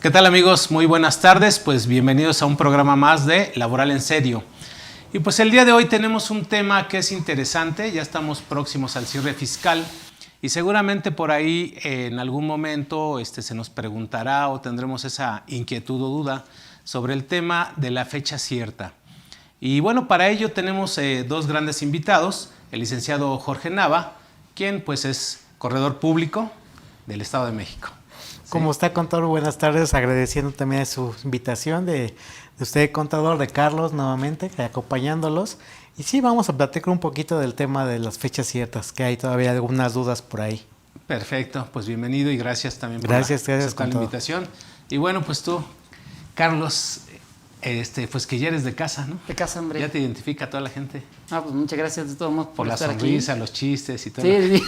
¿Qué tal, amigos? Muy buenas tardes, pues bienvenidos a un programa más de Laboral en Serio. Y pues el día de hoy tenemos un tema que es interesante, ya estamos próximos al cierre fiscal y seguramente por ahí en algún momento se nos preguntará o tendremos esa inquietud o duda sobre el tema de la fecha cierta. Y bueno, para ello tenemos dos grandes invitados, el licenciado Jorge Nava, quien pues es corredor público del Estado de México. ¿Cómo está, contador? Buenas tardes, agradeciendo también su invitación de usted, contador, de Carlos, nuevamente, acompañándolos. Y sí, vamos a platicar un poquito del tema de las fechas ciertas, que hay todavía algunas dudas por ahí. Perfecto, pues bienvenido y gracias también por aceptar la invitación. Y bueno, pues tú, Carlos, pues que ya eres de casa, ¿no? De casa, hombre. Ya te identifica toda la gente. Pues muchas gracias de todos modos por la sonrisa, los chistes y todo. Sí.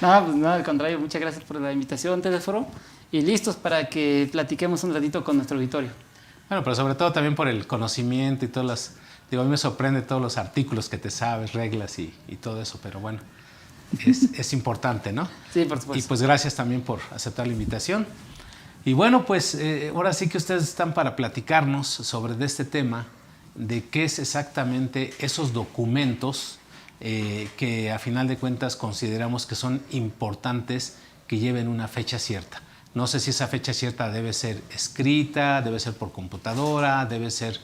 No, al contrario, muchas gracias por la invitación, Teleforo, y listos para que platiquemos un ratito con nuestro auditorio. Bueno, pero sobre todo también por el conocimiento y todas las... Digo, a mí me sorprende todos los artículos que te sabes, reglas y todo eso, pero bueno, es importante, ¿no? Sí, por supuesto. Y pues gracias también por aceptar la invitación. Y bueno, pues ahora sí que ustedes están para platicarnos sobre este tema, de qué es exactamente esos documentos que a final de cuentas consideramos que son importantes que lleven una fecha cierta. No sé si esa fecha cierta debe ser escrita, debe ser por computadora, debe ser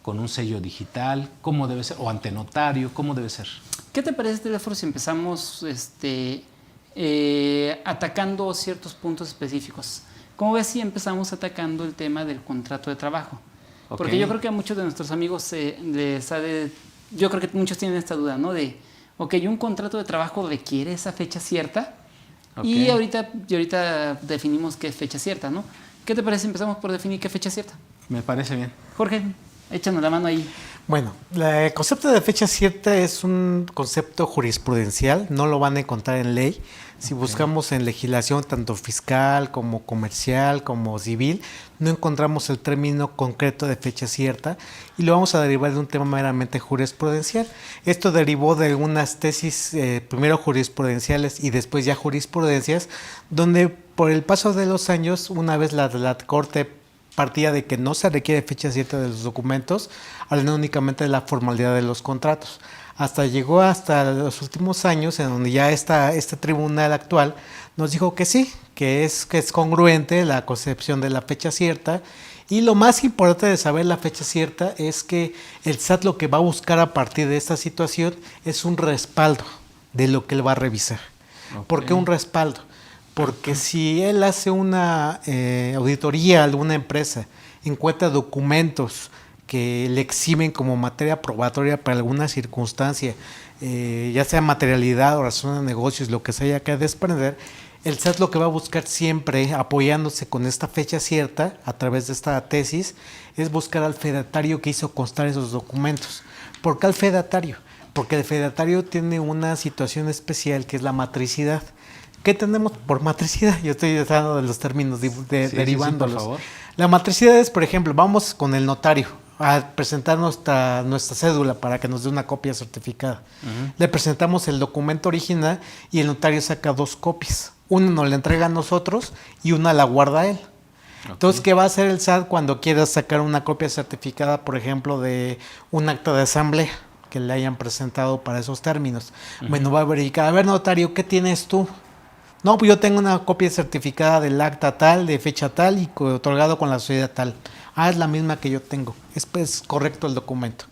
con un sello digital, ¿cómo debe ser? O ante notario, ¿cómo debe ser? ¿Qué te parece, Teleforo, si empezamos atacando ciertos puntos específicos? ¿Cómo ves si empezamos atacando el tema del contrato de trabajo? Okay. Porque yo creo que a muchos de nuestros amigos yo creo que muchos tienen esta duda, ¿no? De, ok, un contrato de trabajo requiere esa fecha cierta. Okay. Y ahorita definimos qué es fecha cierta, ¿no? ¿Qué te parece si empezamos por definir qué fecha cierta? Me parece bien. Jorge, échanos la mano ahí. Bueno, el concepto de fecha cierta es un concepto jurisprudencial, no lo van a encontrar en ley. Si buscamos en legislación tanto fiscal como comercial como civil, no encontramos el término concreto de fecha cierta y lo vamos a derivar de un tema meramente jurisprudencial. Esto derivó de algunas tesis, primero jurisprudenciales y después ya jurisprudencias, donde por el paso de los años, una vez la Corte partía de que no se requiere fecha cierta de los documentos, hablando únicamente de la formalidad de los contratos. Llegó hasta los últimos años en donde ya este tribunal actual nos dijo que sí, que es congruente la concepción de la fecha cierta. Y lo más importante de saber la fecha cierta es que el SAT lo que va a buscar a partir de esta situación es un respaldo de lo que él va a revisar. Okay. ¿Por qué un respaldo? Porque si él hace una auditoría a alguna empresa, encuentra documentos que le exhiben como materia probatoria para alguna circunstancia, ya sea materialidad o razón de negocios, lo que se haya que desprender, el SAT lo que va a buscar siempre, apoyándose con esta fecha cierta, a través de esta tesis, es buscar al fedatario que hizo constar esos documentos. ¿Por qué al fedatario? Porque el fedatario tiene una situación especial que es la matricidad. ¿Qué tenemos por matricidad? Yo estoy usando de los términos derivándolos. Sí, por favor. La matricidad es, por ejemplo, vamos con el notario a presentar nuestra cédula para que nos dé una copia certificada. Le presentamos el documento original y el notario saca dos copias. Una nos la entrega a nosotros y una la guarda él. Okay. Entonces, ¿qué va a hacer el SAT cuando quiera sacar una copia certificada, por ejemplo, de un acta de asamblea que le hayan presentado para esos términos? Bueno, va a verificar, a ver, notario, ¿qué tienes tú? No, pues yo tengo una copia certificada del acta tal, de fecha tal y otorgado con la sociedad tal. Es la misma que yo tengo. Es correcto el documento.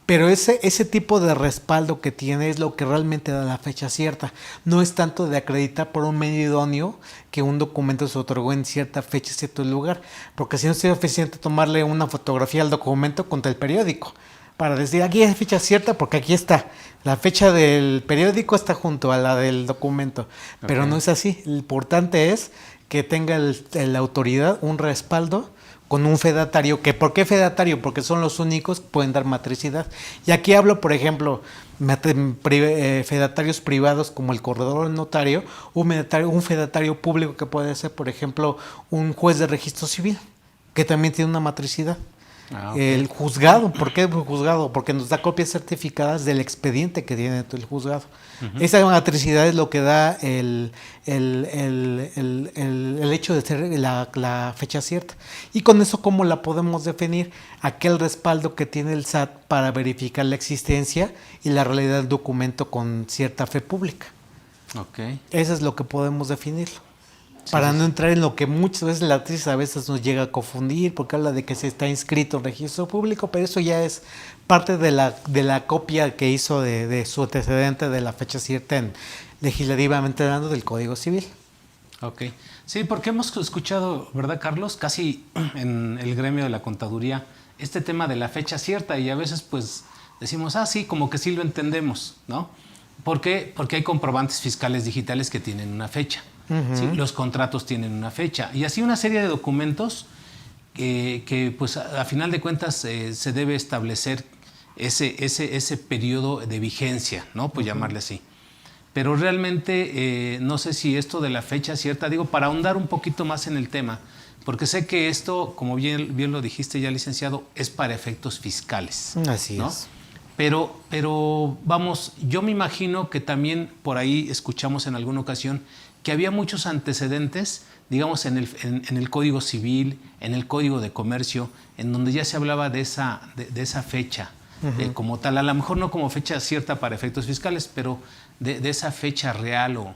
Pero ese tipo de respaldo que tiene es lo que realmente da la fecha cierta. No es tanto de acreditar por un medio idóneo que un documento se otorgó en cierta fecha, cierto lugar. Porque si no sería suficiente tomarle una fotografía al documento contra el periódico para decir, aquí es fecha cierta porque aquí está. La fecha del periódico está junto a la del documento, pero no es así. Lo importante es que tenga la autoridad un respaldo con un fedatario. ¿Por qué fedatario? Porque son los únicos que pueden dar matricidad. Y aquí hablo, por ejemplo, fedatarios privados como el corredor notario, un fedatario público que puede ser, por ejemplo, un juez de registro civil, que también tiene una matricidad. El juzgado, ¿por qué el juzgado? Porque nos da copias certificadas del expediente que tiene el juzgado. Esa matricidad es lo que da el hecho de ser la fecha cierta. Y con eso, ¿cómo la podemos definir? Aquel respaldo que tiene el SAT para verificar la existencia y la realidad del documento con cierta fe pública. Eso es lo que podemos definirlo. Para no entrar en lo que muchas veces la tesis a veces nos llega a confundir, porque habla de que se está inscrito en registro público, pero eso ya es parte de la copia que hizo de su antecedente de la fecha cierta legislativamente hablando del Código Civil. Sí, porque hemos escuchado, ¿verdad, Carlos? Casi en el gremio de la contaduría, este tema de la fecha cierta, y a veces pues decimos, sí, como que sí lo entendemos, ¿no? ¿Por qué? Porque hay comprobantes fiscales digitales que tienen una fecha. ¿Sí? Los contratos tienen una fecha y así una serie de documentos que pues a final de cuentas se debe establecer ese periodo de vigencia, ¿no? Pues llamarle así. Pero realmente no sé si esto de la fecha cierta, digo, para ahondar un poquito más en el tema, porque sé que esto, como bien lo dijiste ya, licenciado, es para efectos fiscales. Así ¿no? es. Pero vamos, yo me imagino que también por ahí escuchamos en alguna ocasión que había muchos antecedentes, digamos, en el Código Civil, en el Código de Comercio, en donde ya se hablaba de esa fecha como tal, a lo mejor no como fecha cierta para efectos fiscales, pero de esa fecha real o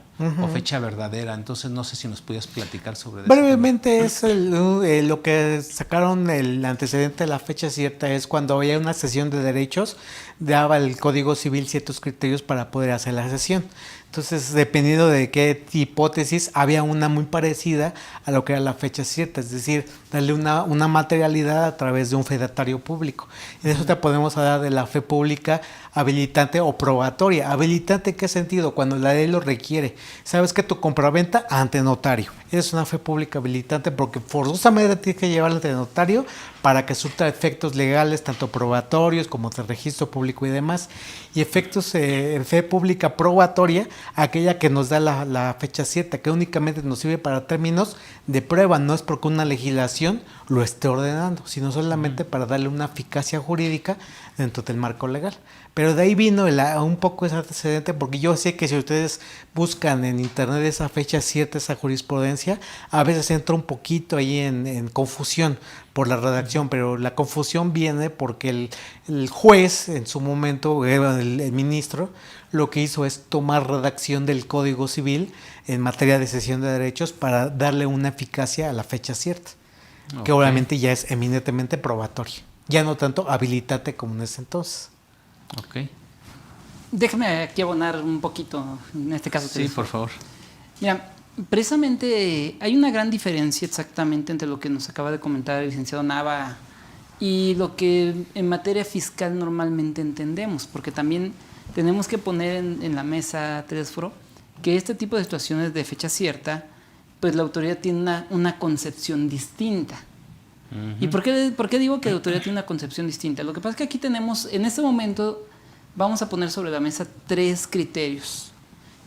fecha verdadera. Entonces, no sé si nos pudieras platicar sobre eso. Brevemente, es lo que sacaron el antecedente de la fecha cierta es cuando había una cesión de derechos, daba el Código Civil ciertos criterios para poder hacer la cesión. Entonces, dependiendo de qué hipótesis, había una muy parecida a lo que era la fecha cierta, es decir, darle una materialidad a través de un fedatario público. En eso te podemos hablar de la fe pública habilitante o probatoria. ¿Habilitante en qué sentido? Cuando la ley lo requiere. Sabes que tu compraventa ante notario. Es una fe pública habilitante porque forzosamente tienes que llevarla ante notario para que surta efectos legales, tanto probatorios como de registro público y demás. Y efectos en fe pública probatoria, aquella que nos da la fecha cierta, que únicamente nos sirve para términos de prueba, no es porque una legislación lo esté ordenando, sino solamente para darle una eficacia jurídica dentro del marco legal. Pero de ahí vino un poco ese antecedente, porque yo sé que si ustedes buscan en internet esa fecha cierta, esa jurisprudencia, a veces entra un poquito ahí en confusión por la redacción, pero la confusión viene porque el juez en su momento, el ministro, lo que hizo es tomar redacción del Código Civil en materia de cesión de derechos para darle una eficacia a la fecha cierta, que obviamente ya es eminentemente probatoria, ya no tanto habilitante como en ese entonces. Déjame aquí abonar un poquito, en este caso. Sí, por favor. Mira, precisamente hay una gran diferencia exactamente entre lo que nos acaba de comentar el licenciado Nava y lo que en materia fiscal normalmente entendemos, porque también tenemos que poner en la mesa, Telesforo, que este tipo de situaciones de fecha cierta, pues la autoridad tiene una concepción distinta. ¿Y por qué digo que la autoridad tiene una concepción distinta? Lo que pasa es que aquí tenemos, en este momento, vamos a poner sobre la mesa 3 criterios.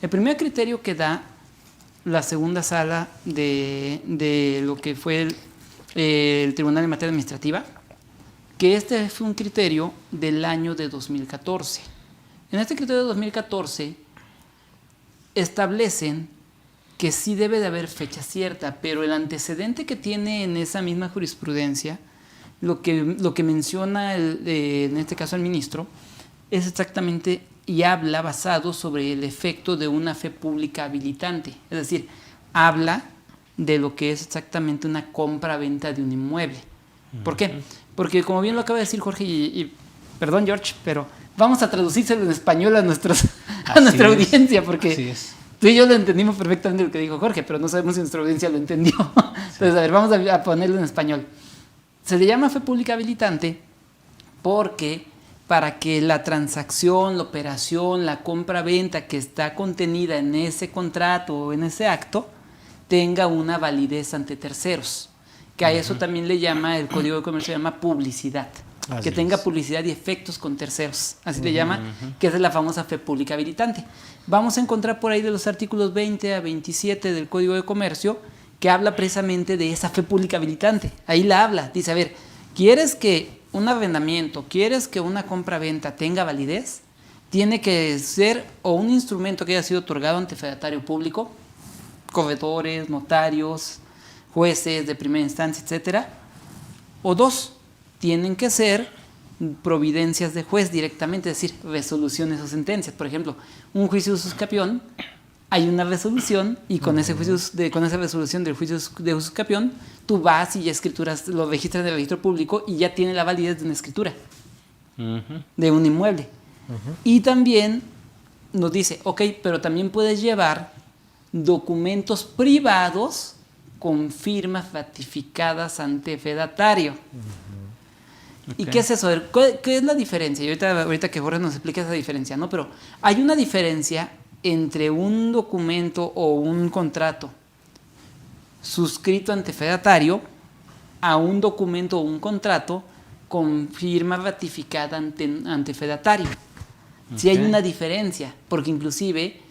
El primer criterio que da la segunda sala de lo que fue el Tribunal de Materia Administrativa, que este fue un criterio del año de 2014. En este criterio de 2014 establecen que sí debe de haber fecha cierta, pero el antecedente que tiene en esa misma jurisprudencia, lo que menciona en este caso el ministro, es exactamente y habla basado sobre el efecto de una fe pública habilitante. Es decir, habla de lo que es exactamente una compra-venta de un inmueble. ¿Por qué? Porque como bien lo acaba de decir Jorge, y perdón George, pero vamos a traducírselo en español a nuestra audiencia, porque tú y yo lo entendimos perfectamente lo que dijo Jorge, pero no sabemos si nuestra audiencia lo entendió. Entonces, a ver, vamos a ponerlo en español. Se le llama fe pública habilitante porque para que la transacción, la operación, la compra-venta que está contenida en ese contrato o en ese acto tenga una validez ante terceros, que a eso también le llama, el Código de Comercio llama publicidad. Que tenga publicidad y efectos con terceros, así le llama, que es la famosa fe pública habilitante. Vamos a encontrar por ahí de los artículos 20 a 27 del Código de Comercio que habla precisamente de esa fe pública habilitante. Ahí la habla, dice, a ver, ¿quieres que un arrendamiento, quieres que una compra-venta tenga validez, tiene que ser o un instrumento que haya sido otorgado ante fedatario público, corredores, notarios, jueces de primera instancia, etcétera, o dos, tienen que ser providencias de juez directamente, es decir, resoluciones o sentencias. Por ejemplo, un juicio de usus-capión, hay una resolución y con esa resolución del juicio de usus-capión, tú vas y ya escrituras, lo registras en el registro público y ya tiene la validez de una escritura de un inmueble. Y también nos dice, ok, pero también puedes llevar documentos privados con firmas ratificadas ante fedatario. ¿Y qué es eso? A ver, ¿qué es la diferencia? Y ahorita que Jorge nos explique esa diferencia, ¿no? Pero hay una diferencia entre un documento o un contrato suscrito ante fedatario a un documento o un contrato con firma ratificada ante fedatario. Sí hay una diferencia, porque inclusive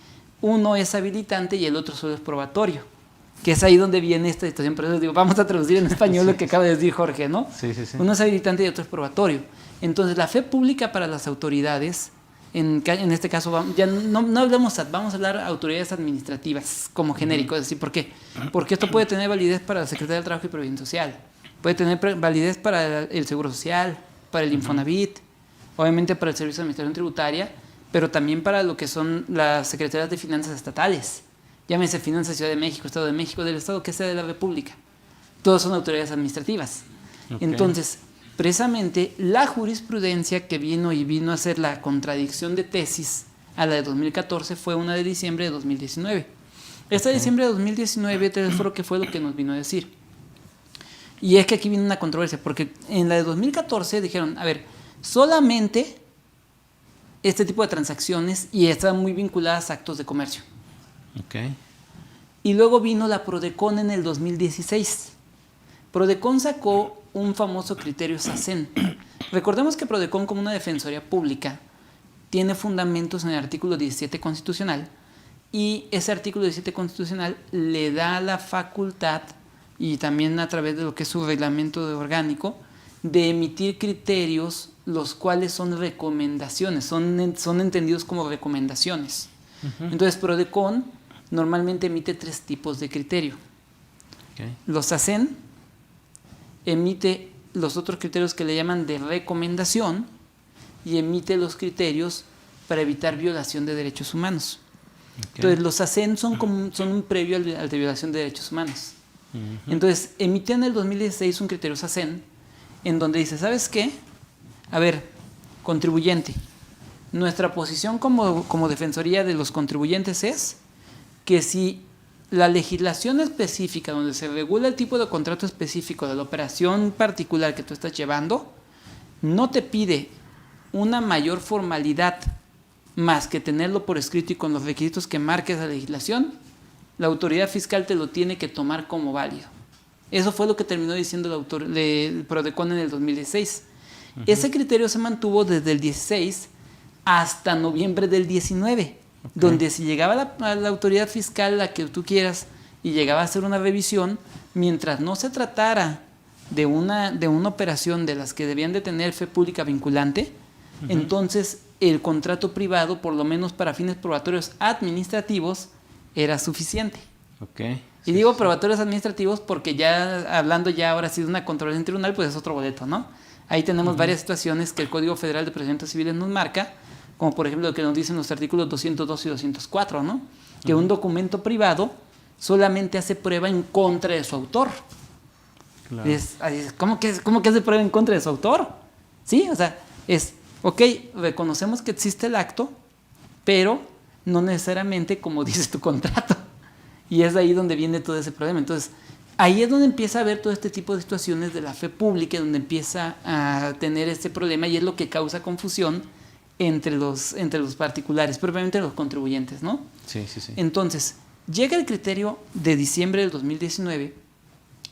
uno es habilitante y el otro solo es probatorio, que es ahí donde viene esta situación. Por eso digo, vamos a traducir en español lo que acaba de decir Jorge, ¿no? Sí. Uno es habilitante y otro es probatorio. Entonces, la fe pública para las autoridades, en este caso, ya no hablamos SAT, vamos a hablar autoridades administrativas como genérico. Es decir, ¿por qué? Porque esto puede tener validez para la Secretaría del Trabajo y Previsión Social, puede tener validez para el Seguro Social, para el Infonavit, obviamente para el Servicio de Administración Tributaria, pero también para lo que son las Secretarías de Finanzas estatales. Llámese Finanzas Ciudad de México, Estado de México, del Estado que sea de la República. Todos son autoridades administrativas. Entonces, precisamente la jurisprudencia que vino a ser la contradicción de tesis a la de 2014 fue una de diciembre de 2019. Esta de diciembre de 2019 ¿qué fue lo que nos vino a decir? Y es que aquí viene una controversia, porque en la de 2014 dijeron, a ver, solamente este tipo de transacciones y están muy vinculadas a actos de comercio. Y luego vino la Prodecon en el 2016. Prodecon sacó un famoso criterio SACEN. Recordemos que Prodecon, como una defensoría pública, tiene fundamentos en el artículo 17 constitucional, y ese artículo 17 constitucional le da la facultad, y también a través de lo que es su reglamento orgánico, de emitir criterios los cuales son recomendaciones, son entendidos como recomendaciones. Entonces, Prodecon normalmente emite 3 tipos de criterio. Los SACEN emite los otros criterios que le llaman de recomendación y emite los criterios para evitar violación de derechos humanos. Entonces, los SACEN son un previo al de violación de derechos humanos. Entonces, emitió en el 2016 un criterio SACEN en donde dice, ¿sabes qué? A ver, contribuyente, nuestra posición como defensoría de los contribuyentes es que si la legislación específica donde se regula el tipo de contrato específico de la operación particular que tú estás llevando no te pide una mayor formalidad más que tenerlo por escrito y con los requisitos que marque esa legislación, la autoridad fiscal te lo tiene que tomar como válido. Eso fue lo que terminó diciendo el Prodecon en el 2016. Ese criterio se mantuvo desde el 16 hasta noviembre del 19, donde si llegaba a la autoridad fiscal, la que tú quieras, y llegaba a hacer una revisión, mientras no se tratara de una operación de las que debían de tener fe pública vinculante, entonces el contrato privado, por lo menos para fines probatorios administrativos, era suficiente. Y digo probatorios administrativos porque ya hablando ya ahora sí de una controversia en tribunal, pues es otro boleto, ¿no? Ahí tenemos varias situaciones que el Código Federal de Procedimientos Civiles nos marca, como por ejemplo lo que nos dicen los artículos 202 y 204, ¿no? Que un documento privado solamente hace prueba en contra de su autor. Claro. ¿Cómo que hace prueba en contra de su autor? Sí, o sea, ok, reconocemos que existe el acto, pero no necesariamente como dice tu contrato. Y es ahí donde viene todo ese problema. Entonces, ahí es donde empieza a haber todo este tipo de situaciones de la fe pública, donde empieza a tener este problema y es lo que causa confusión entre los particulares, propiamente los contribuyentes, ¿no? Sí. Entonces, llega el criterio de diciembre del 2019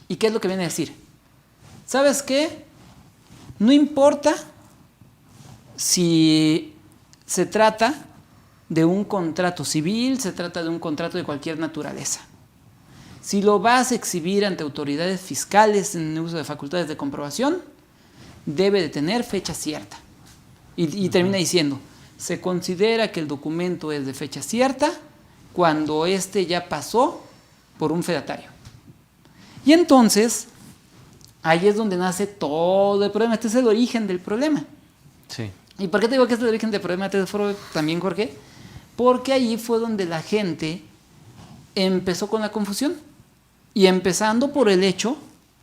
y ¿qué es lo que viene a decir? ¿Sabes qué? No importa si se trata de un contrato civil, se trata de un contrato de cualquier naturaleza. Si lo vas a exhibir ante autoridades fiscales en uso de facultades de comprobación, debe de tener fecha cierta. Y termina diciendo, se considera que el documento es de fecha cierta cuando éste ya pasó por un fedatario. Y entonces, ahí es donde nace todo el problema. Este es el origen del problema. Sí. ¿Y por qué te digo que este es el origen del problema también, Jorge? Porque ahí fue donde la gente empezó con la confusión. Y empezando por el hecho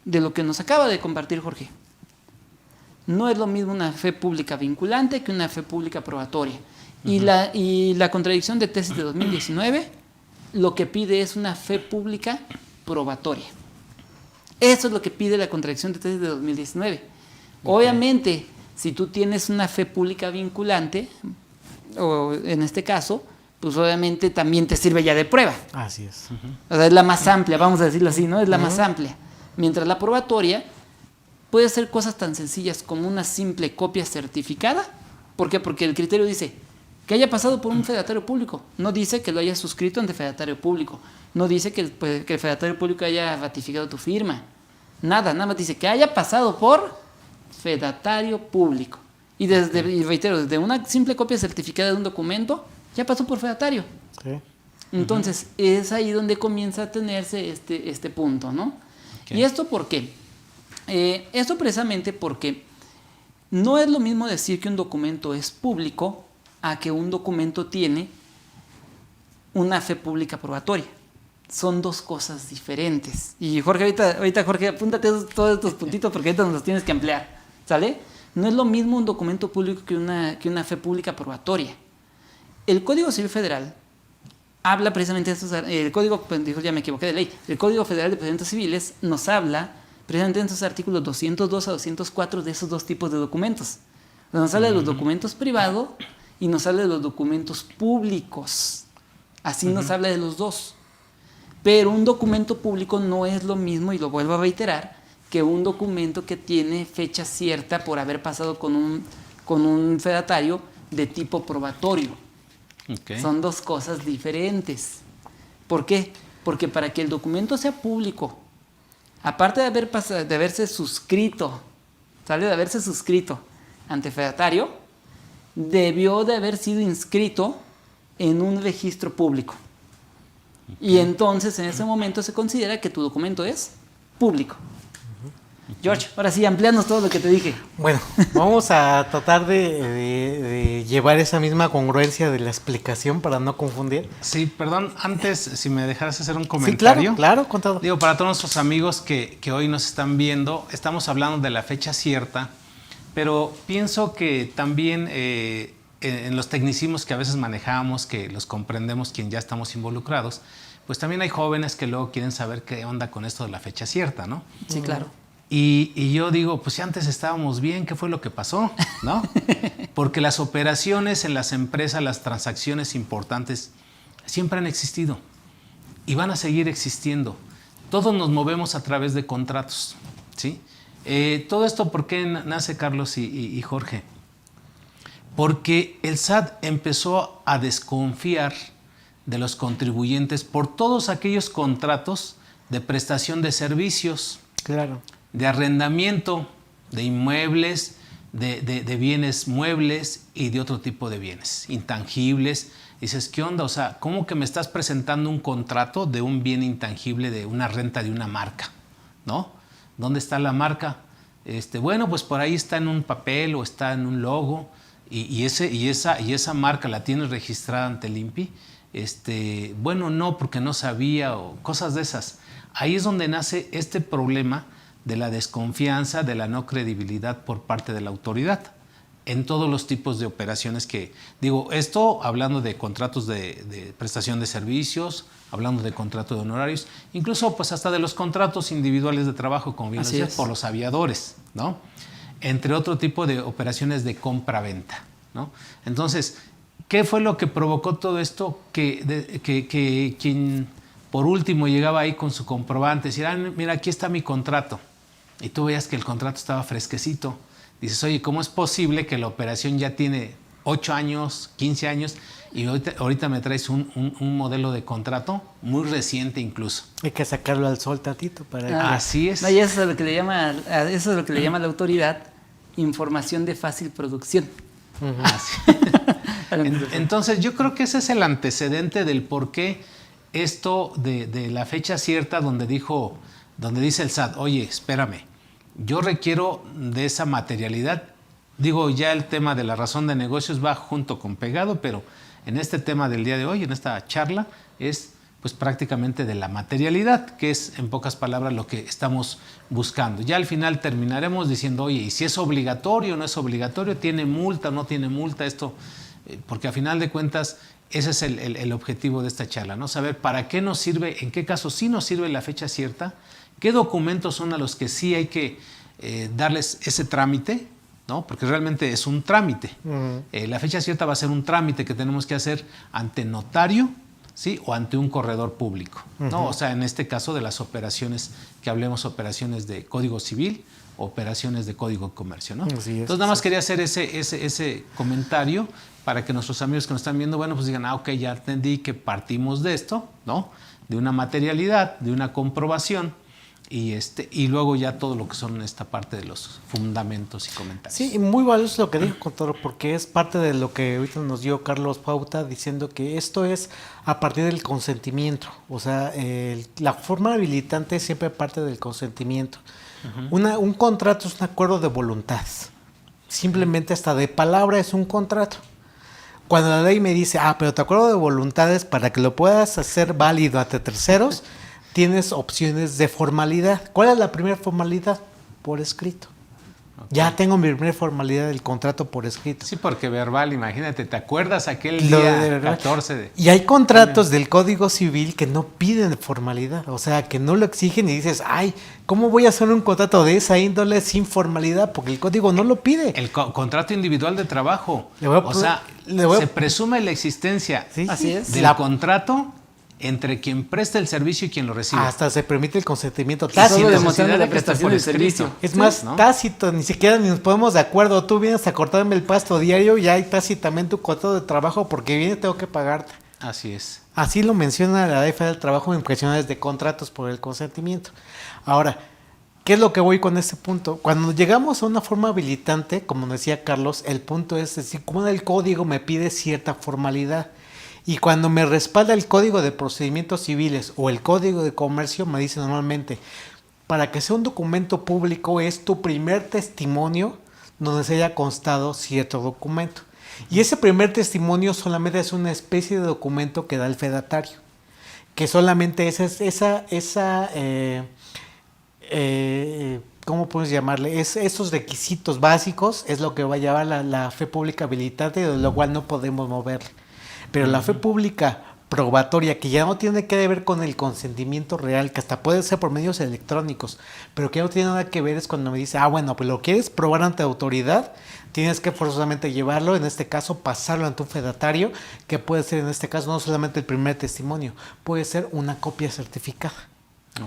de lo que nos acaba de compartir Jorge. No es lo mismo una fe pública vinculante que una fe pública probatoria. Y la contradicción de tesis de 2019 lo que pide es una fe pública probatoria. Eso es lo que pide la contradicción de tesis de 2019. Okay. Obviamente, si tú tienes una fe pública vinculante, o en este caso, pues obviamente también te sirve ya de prueba. Así es. O sea, es la más amplia, vamos a decirlo así, ¿no? Es la más amplia. Mientras la probatoria puede ser cosas tan sencillas como una simple copia certificada. ¿Por qué? Porque el criterio dice que haya pasado por un fedatario público. No dice que lo haya suscrito ante fedatario público. No dice que el fedatario público haya ratificado tu firma. Nada más dice que haya pasado por fedatario público. Y reitero, desde una simple copia certificada de un documento, ya pasó por fedatario. Sí. Entonces, es ahí donde comienza a tenerse este punto, ¿no? Okay. ¿Y esto por qué? Esto precisamente porque no es lo mismo decir que un documento es público a que un documento tiene una fe pública probatoria. Son dos cosas diferentes. Y Jorge, ahorita Jorge, apúntate todos estos puntitos porque ahorita nos los tienes que ampliar, ¿sale? No es lo mismo un documento público que una fe pública probatoria. El Código Civil Federal habla precisamente de estos, el Código, ya me equivoqué de ley, el Código Federal de Procedimientos Civiles nos habla precisamente en esos artículos 202 a 204 de esos dos tipos de documentos. Nos habla de los documentos privados y nos habla de los documentos públicos. Así nos habla de los dos. Pero un documento público no es lo mismo, y lo vuelvo a reiterar, que un documento que tiene fecha cierta por haber pasado con un fedatario de tipo probatorio. Okay. Son dos cosas diferentes. ¿Por qué? Porque para que el documento sea público, aparte de haberse suscrito, ¿sale? De haberse suscrito ante fedatario, debió de haber sido inscrito en un registro público. Okay. Y entonces en ese momento se considera que tu documento es público. George, ahora sí, amplíanos todo lo que te dije. Bueno, vamos a tratar de llevar esa misma congruencia de la explicación para no confundir. Sí, perdón, antes, si me dejaras hacer un comentario. Sí, claro, con todo. Digo, para todos nuestros amigos que hoy nos están viendo, estamos hablando de la fecha cierta, pero pienso que también en los tecnicismos que a veces manejamos, que los comprendemos quien ya estamos involucrados, pues también hay jóvenes que luego quieren saber qué onda con esto de la fecha cierta, ¿no? Sí, claro. Y yo digo, pues si antes estábamos bien, ¿qué fue lo que pasó? ¿No? Porque las operaciones en las empresas, las transacciones importantes, siempre han existido y van a seguir existiendo. Todos nos movemos a través de contratos, ¿sí? Todo esto, ¿por qué nace, Carlos y Jorge? Porque el SAT empezó a desconfiar de los contribuyentes por todos aquellos contratos de prestación de servicios. Claro. De arrendamiento de inmuebles, de bienes muebles y de otro tipo de bienes intangibles. Dices, ¿qué onda? O sea, ¿cómo que me estás presentando un contrato de un bien intangible, de una renta de una marca? ¿No? ¿Dónde está la marca? Bueno, pues por ahí está en un papel o está en un logo y esa marca la tienes registrada ante el INPI. Bueno, no, porque no sabía o cosas de esas. Ahí es donde nace este problema de la desconfianza, de la no credibilidad por parte de la autoridad en todos los tipos de operaciones que, digo, esto hablando de contratos de prestación de servicios, hablando de contratos de honorarios, incluso pues hasta de los contratos individuales de trabajo, como bien decías, por los aviadores, ¿no? Entre otro tipo de operaciones de compra-venta, ¿no? Entonces, ¿qué fue lo que provocó todo esto? Que quien por último llegaba ahí con su comprobante, decía, mira, aquí está mi contrato. Y tú veías que el contrato estaba fresquecito. Dices, oye, ¿cómo es posible que la operación ya tiene 8 años, 15 años y ahorita me traes un modelo de contrato muy reciente incluso? Hay que sacarlo al sol tantito para Así es. No, y eso es lo que le llama, la autoridad información de fácil producción. Entonces yo creo que ese es el antecedente del por qué esto de la fecha cierta donde dice el SAT, oye, espérame, yo requiero de esa materialidad. Digo, ya el tema de la razón de negocios va junto con pegado, pero en este tema del día de hoy, en esta charla, es pues prácticamente de la materialidad, que es en pocas palabras lo que estamos buscando. Ya al final terminaremos diciendo, oye, ¿y si es obligatorio o no es obligatorio? ¿Tiene multa o no tiene multa esto? Porque a final de cuentas ese es el objetivo de esta charla, ¿no? Saber para qué nos sirve, en qué caso sí nos sirve la fecha cierta, qué documentos son a los que sí hay que darles ese trámite, ¿no? Porque realmente es un trámite. La fecha cierta va a ser un trámite que tenemos que hacer ante notario, ¿sí? O ante un corredor público, ¿no? O sea, en este caso de las operaciones, que hablemos operaciones de Código Civil, operaciones de Código de Comercio, ¿no? Entonces nada más quería hacer ese comentario para que nuestros amigos que nos están viendo, bueno, pues digan, ok, ya entendí que partimos de esto, ¿no? De una materialidad, de una comprobación, y luego ya todo lo que son esta parte de los fundamentos y comentarios. Sí, y muy valioso lo que dijo Contador, porque es parte de lo que ahorita nos dio Carlos pauta, diciendo que esto es a partir del consentimiento. O sea, la forma habilitante siempre parte del consentimiento. Un contrato es un acuerdo de voluntad. Simplemente hasta de palabra es un contrato. Cuando la ley me dice, pero te acuerdo de voluntades para que lo puedas hacer válido ante terceros, tienes opciones de formalidad. ¿Cuál es la primera formalidad? Por escrito. Okay. Ya tengo mi primera formalidad del contrato por escrito. Sí, porque verbal, imagínate, ¿te acuerdas aquel día 14 de...? Y hay contratos del Código Civil que no piden formalidad, o sea, que no lo exigen y dices, ¿cómo voy a hacer un contrato de esa índole sin formalidad? Porque el Código no lo pide. El contrato individual de trabajo. Se presume la existencia del contrato entre quien presta el servicio y quien lo recibe. Hasta se permite el consentimiento tácito. Demostrando la prestación del servicio. Es más, ¿no? Tácito, ni siquiera ni nos ponemos de acuerdo. Tú vienes a cortarme el pasto diario y hay tácitamente un contrato de trabajo porque viene tengo que pagarte. Así es. Así lo menciona la Ley Federal del Trabajo en cuestiones de contratos por el consentimiento. Ahora, ¿qué es lo que voy con este punto? Cuando llegamos a una forma habilitante, como decía Carlos, el punto es decir, cómo el código me pide cierta formalidad. Y cuando me respalda el Código de Procedimientos Civiles o el Código de Comercio, me dice normalmente, para que sea un documento público es tu primer testimonio donde se haya constado cierto documento. Y ese primer testimonio solamente es una especie de documento que da el fedatario, que solamente ¿cómo podemos llamarle? Esos requisitos básicos es lo que va a llevar la fe pública habilitante, de lo cual no podemos moverle. Pero la fe pública probatoria, que ya no tiene que ver con el consentimiento real, que hasta puede ser por medios electrónicos, pero que no tiene nada que ver, es cuando me dice, bueno, pues lo quieres probar ante autoridad, tienes que forzosamente llevarlo, en este caso pasarlo ante un fedatario, que puede ser en este caso no solamente el primer testimonio, puede ser una copia certificada.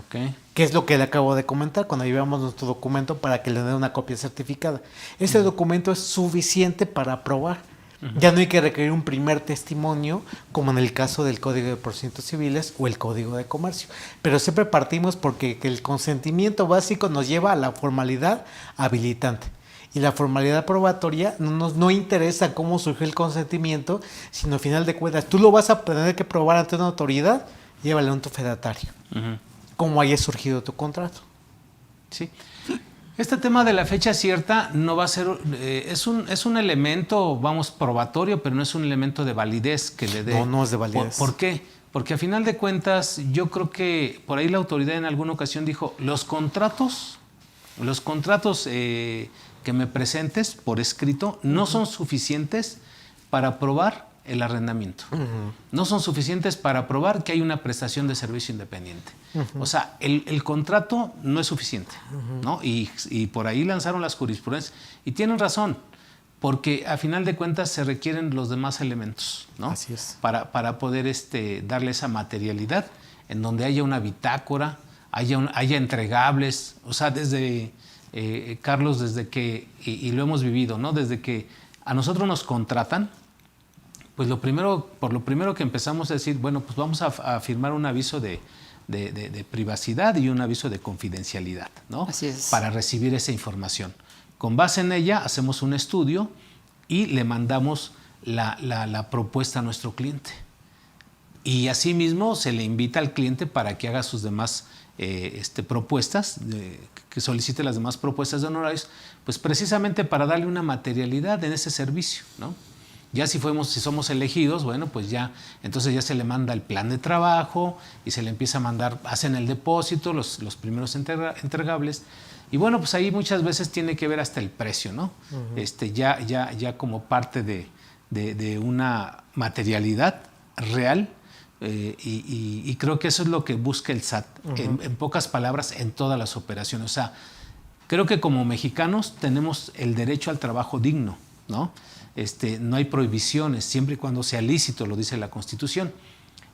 Okay. Que es lo que le acabo de comentar cuando llevamos nuestro documento para que le dé una copia certificada. Ese documento es suficiente para aprobar. Ya no hay que requerir un primer testimonio, como en el caso del Código de Procedimientos Civiles o el Código de Comercio. Pero siempre partimos porque el consentimiento básico nos lleva a la formalidad habilitante. Y la formalidad probatoria no interesa cómo surgió el consentimiento, sino al final de cuentas, tú lo vas a tener que probar ante una autoridad, llévale a tu fedatario. Cómo haya surgido tu contrato. Sí. Este tema de la fecha cierta no va a ser, es un elemento, probatorio, pero no es un elemento de validez que le dé. No es de validez. ¿Por qué? Porque a final de cuentas, yo creo que por ahí la autoridad en alguna ocasión dijo, los contratos que me presentes por escrito no son suficientes para probar el arrendamiento. No son suficientes para probar que hay una prestación de servicio independiente. O sea, el contrato no es suficiente, ¿no? Y por ahí lanzaron las jurisprudencias. Y tienen razón, porque a final de cuentas se requieren los demás elementos, ¿no? Así es. Para poder darle esa materialidad en donde haya una bitácora, haya entregables. O sea, desde, Carlos, desde que, y lo hemos vivido, ¿no? Desde que a nosotros nos contratan, pues lo primero que empezamos a decir, bueno, pues vamos a firmar un aviso de privacidad y un aviso de confidencialidad, ¿no? Así es. Para recibir esa información. Con base en ella hacemos un estudio y le mandamos la propuesta a nuestro cliente. Y asimismo se le invita al cliente para que haga sus demás propuestas, que solicite las demás propuestas de honorarios, pues precisamente para darle una materialidad en ese servicio, ¿no? Ya si somos elegidos, bueno, pues ya, entonces ya se le manda el plan de trabajo y se le empieza a mandar, hacen el depósito, los primeros entregables. Y bueno, pues ahí muchas veces tiene que ver hasta el precio, ¿no? Ya como parte de una materialidad real. Y creo que eso es lo que busca el SAT, en pocas palabras, en todas las operaciones. O sea, creo que como mexicanos tenemos el derecho al trabajo digno, ¿no? No hay prohibiciones, siempre y cuando sea lícito, lo dice la Constitución.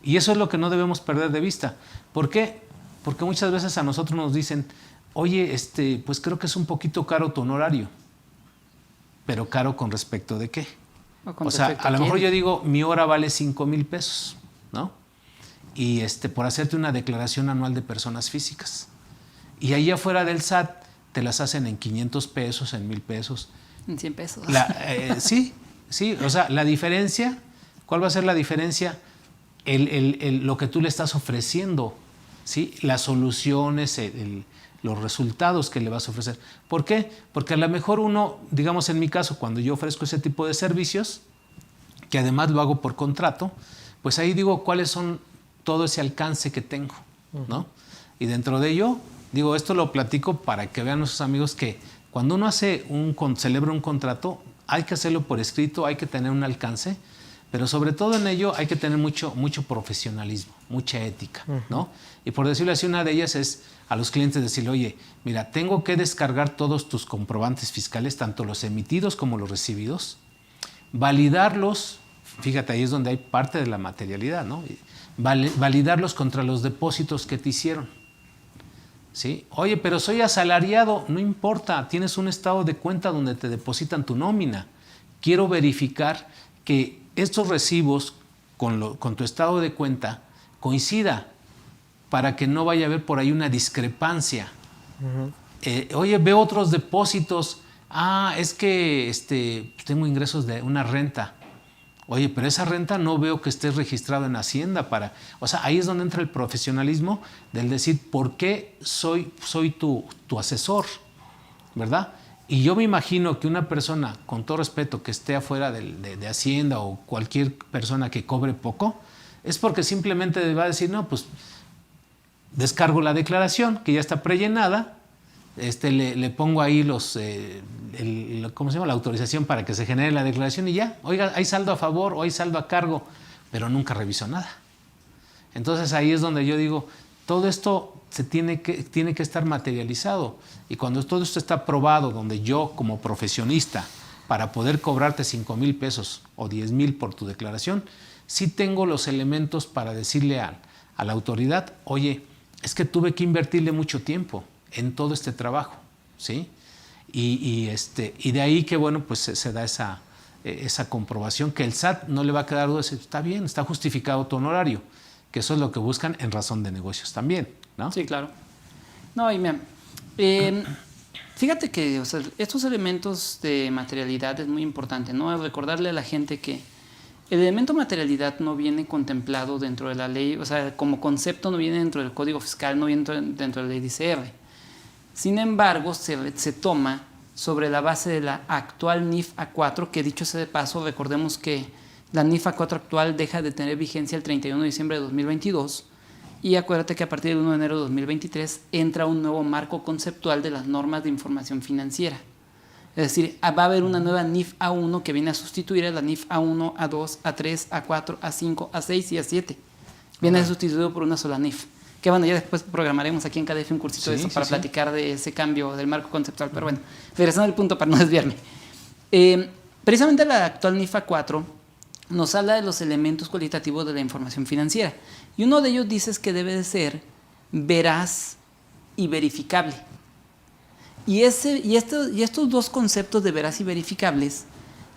Y eso es lo que no debemos perder de vista. ¿Por qué? Porque muchas veces a nosotros nos dicen, oye, pues creo que es un poquito caro tu honorario. Pero caro con respecto de qué. O sea, a lo mejor yo digo, mi hora vale 5,000 pesos, ¿no? Y por hacerte una declaración anual de personas físicas. Y ahí afuera del SAT te las hacen en 500 pesos, en 1,000 pesos. En 100 pesos. Sí, o sea, la diferencia, ¿cuál va a ser la diferencia? Lo que tú le estás ofreciendo, ¿sí? Las soluciones, los resultados que le vas a ofrecer. ¿Por qué? Porque a lo mejor uno, digamos en mi caso, cuando yo ofrezco ese tipo de servicios, que además lo hago por contrato, pues ahí digo cuáles son todo ese alcance que tengo, ¿no? Y dentro de ello, digo, esto lo platico para que vean nuestros amigos que cuando uno celebra un contrato, hay que hacerlo por escrito, hay que tener un alcance, pero sobre todo en ello hay que tener mucho profesionalismo, mucha ética, ¿no? Y por decirlo así, una de ellas es a los clientes decirle, oye, mira, tengo que descargar todos tus comprobantes fiscales, tanto los emitidos como los recibidos, validarlos, fíjate, ahí es donde hay parte de la materialidad, ¿no? Validarlos contra los depósitos que te hicieron. ¿Sí? Oye, pero soy asalariado, no importa, tienes un estado de cuenta donde te depositan tu nómina. Quiero verificar que estos recibos con tu estado de cuenta coincida para que no vaya a haber por ahí una discrepancia. Oye, veo otros depósitos, es que tengo ingresos de una renta. Oye, pero esa renta no veo que estés registrado en Hacienda o sea, ahí es donde entra el profesionalismo del decir, ¿por qué soy tu asesor? ¿Verdad? Y yo me imagino que una persona, con todo respeto, que esté afuera de Hacienda o cualquier persona que cobre poco, es porque simplemente va a decir, no, pues descargo la declaración, que ya está prellenada, le pongo ahí ¿cómo se llama? La autorización para que se genere la declaración y ya, oiga, hay saldo a favor o hay saldo a cargo, pero nunca reviso nada. Entonces ahí es donde yo digo, todo esto tiene que estar materializado, y cuando todo esto está probado, donde yo como profesionista, para poder cobrarte 5,000 pesos o 10,000 por tu declaración, sí tengo los elementos para decirle a la autoridad, oye, es que tuve que invertirle mucho tiempo en todo este trabajo, ¿sí? Y de ahí que, bueno, pues se da esa comprobación que el SAT no le va a quedar duda, está bien, está justificado tu honorario, que eso es lo que buscan en razón de negocios también, ¿no? Sí, claro. No, y mira, fíjate que, o sea, estos elementos de materialidad es muy importante, ¿no? Recordarle a la gente que el elemento materialidad no viene contemplado dentro de la ley, o sea, como concepto no viene dentro del Código Fiscal, no viene dentro de la ley de ICR. Sin embargo, se toma sobre la base de la actual NIF A4, que dicho sea de paso, recordemos que la NIF A4 actual deja de tener vigencia el 31 de diciembre de 2022, y acuérdate que a partir del 1 de enero de 2023 entra un nuevo marco conceptual de las normas de información financiera. Es decir, va a haber una nueva NIF A1 que viene a sustituir a la NIF A1, A2, A3, A4, A5, A6 y A7. Viene a sustituido por una sola NIF. Que bueno, ya después programaremos aquí en KDF un cursito de eso para platicar de ese cambio del marco conceptual. Pero bueno, regresando al punto para no desviarme. Precisamente la actual NIF A4 nos habla de los elementos cualitativos de la información financiera. Y uno de ellos dice que debe de ser veraz y verificable. Y estos dos conceptos de veraz y verificables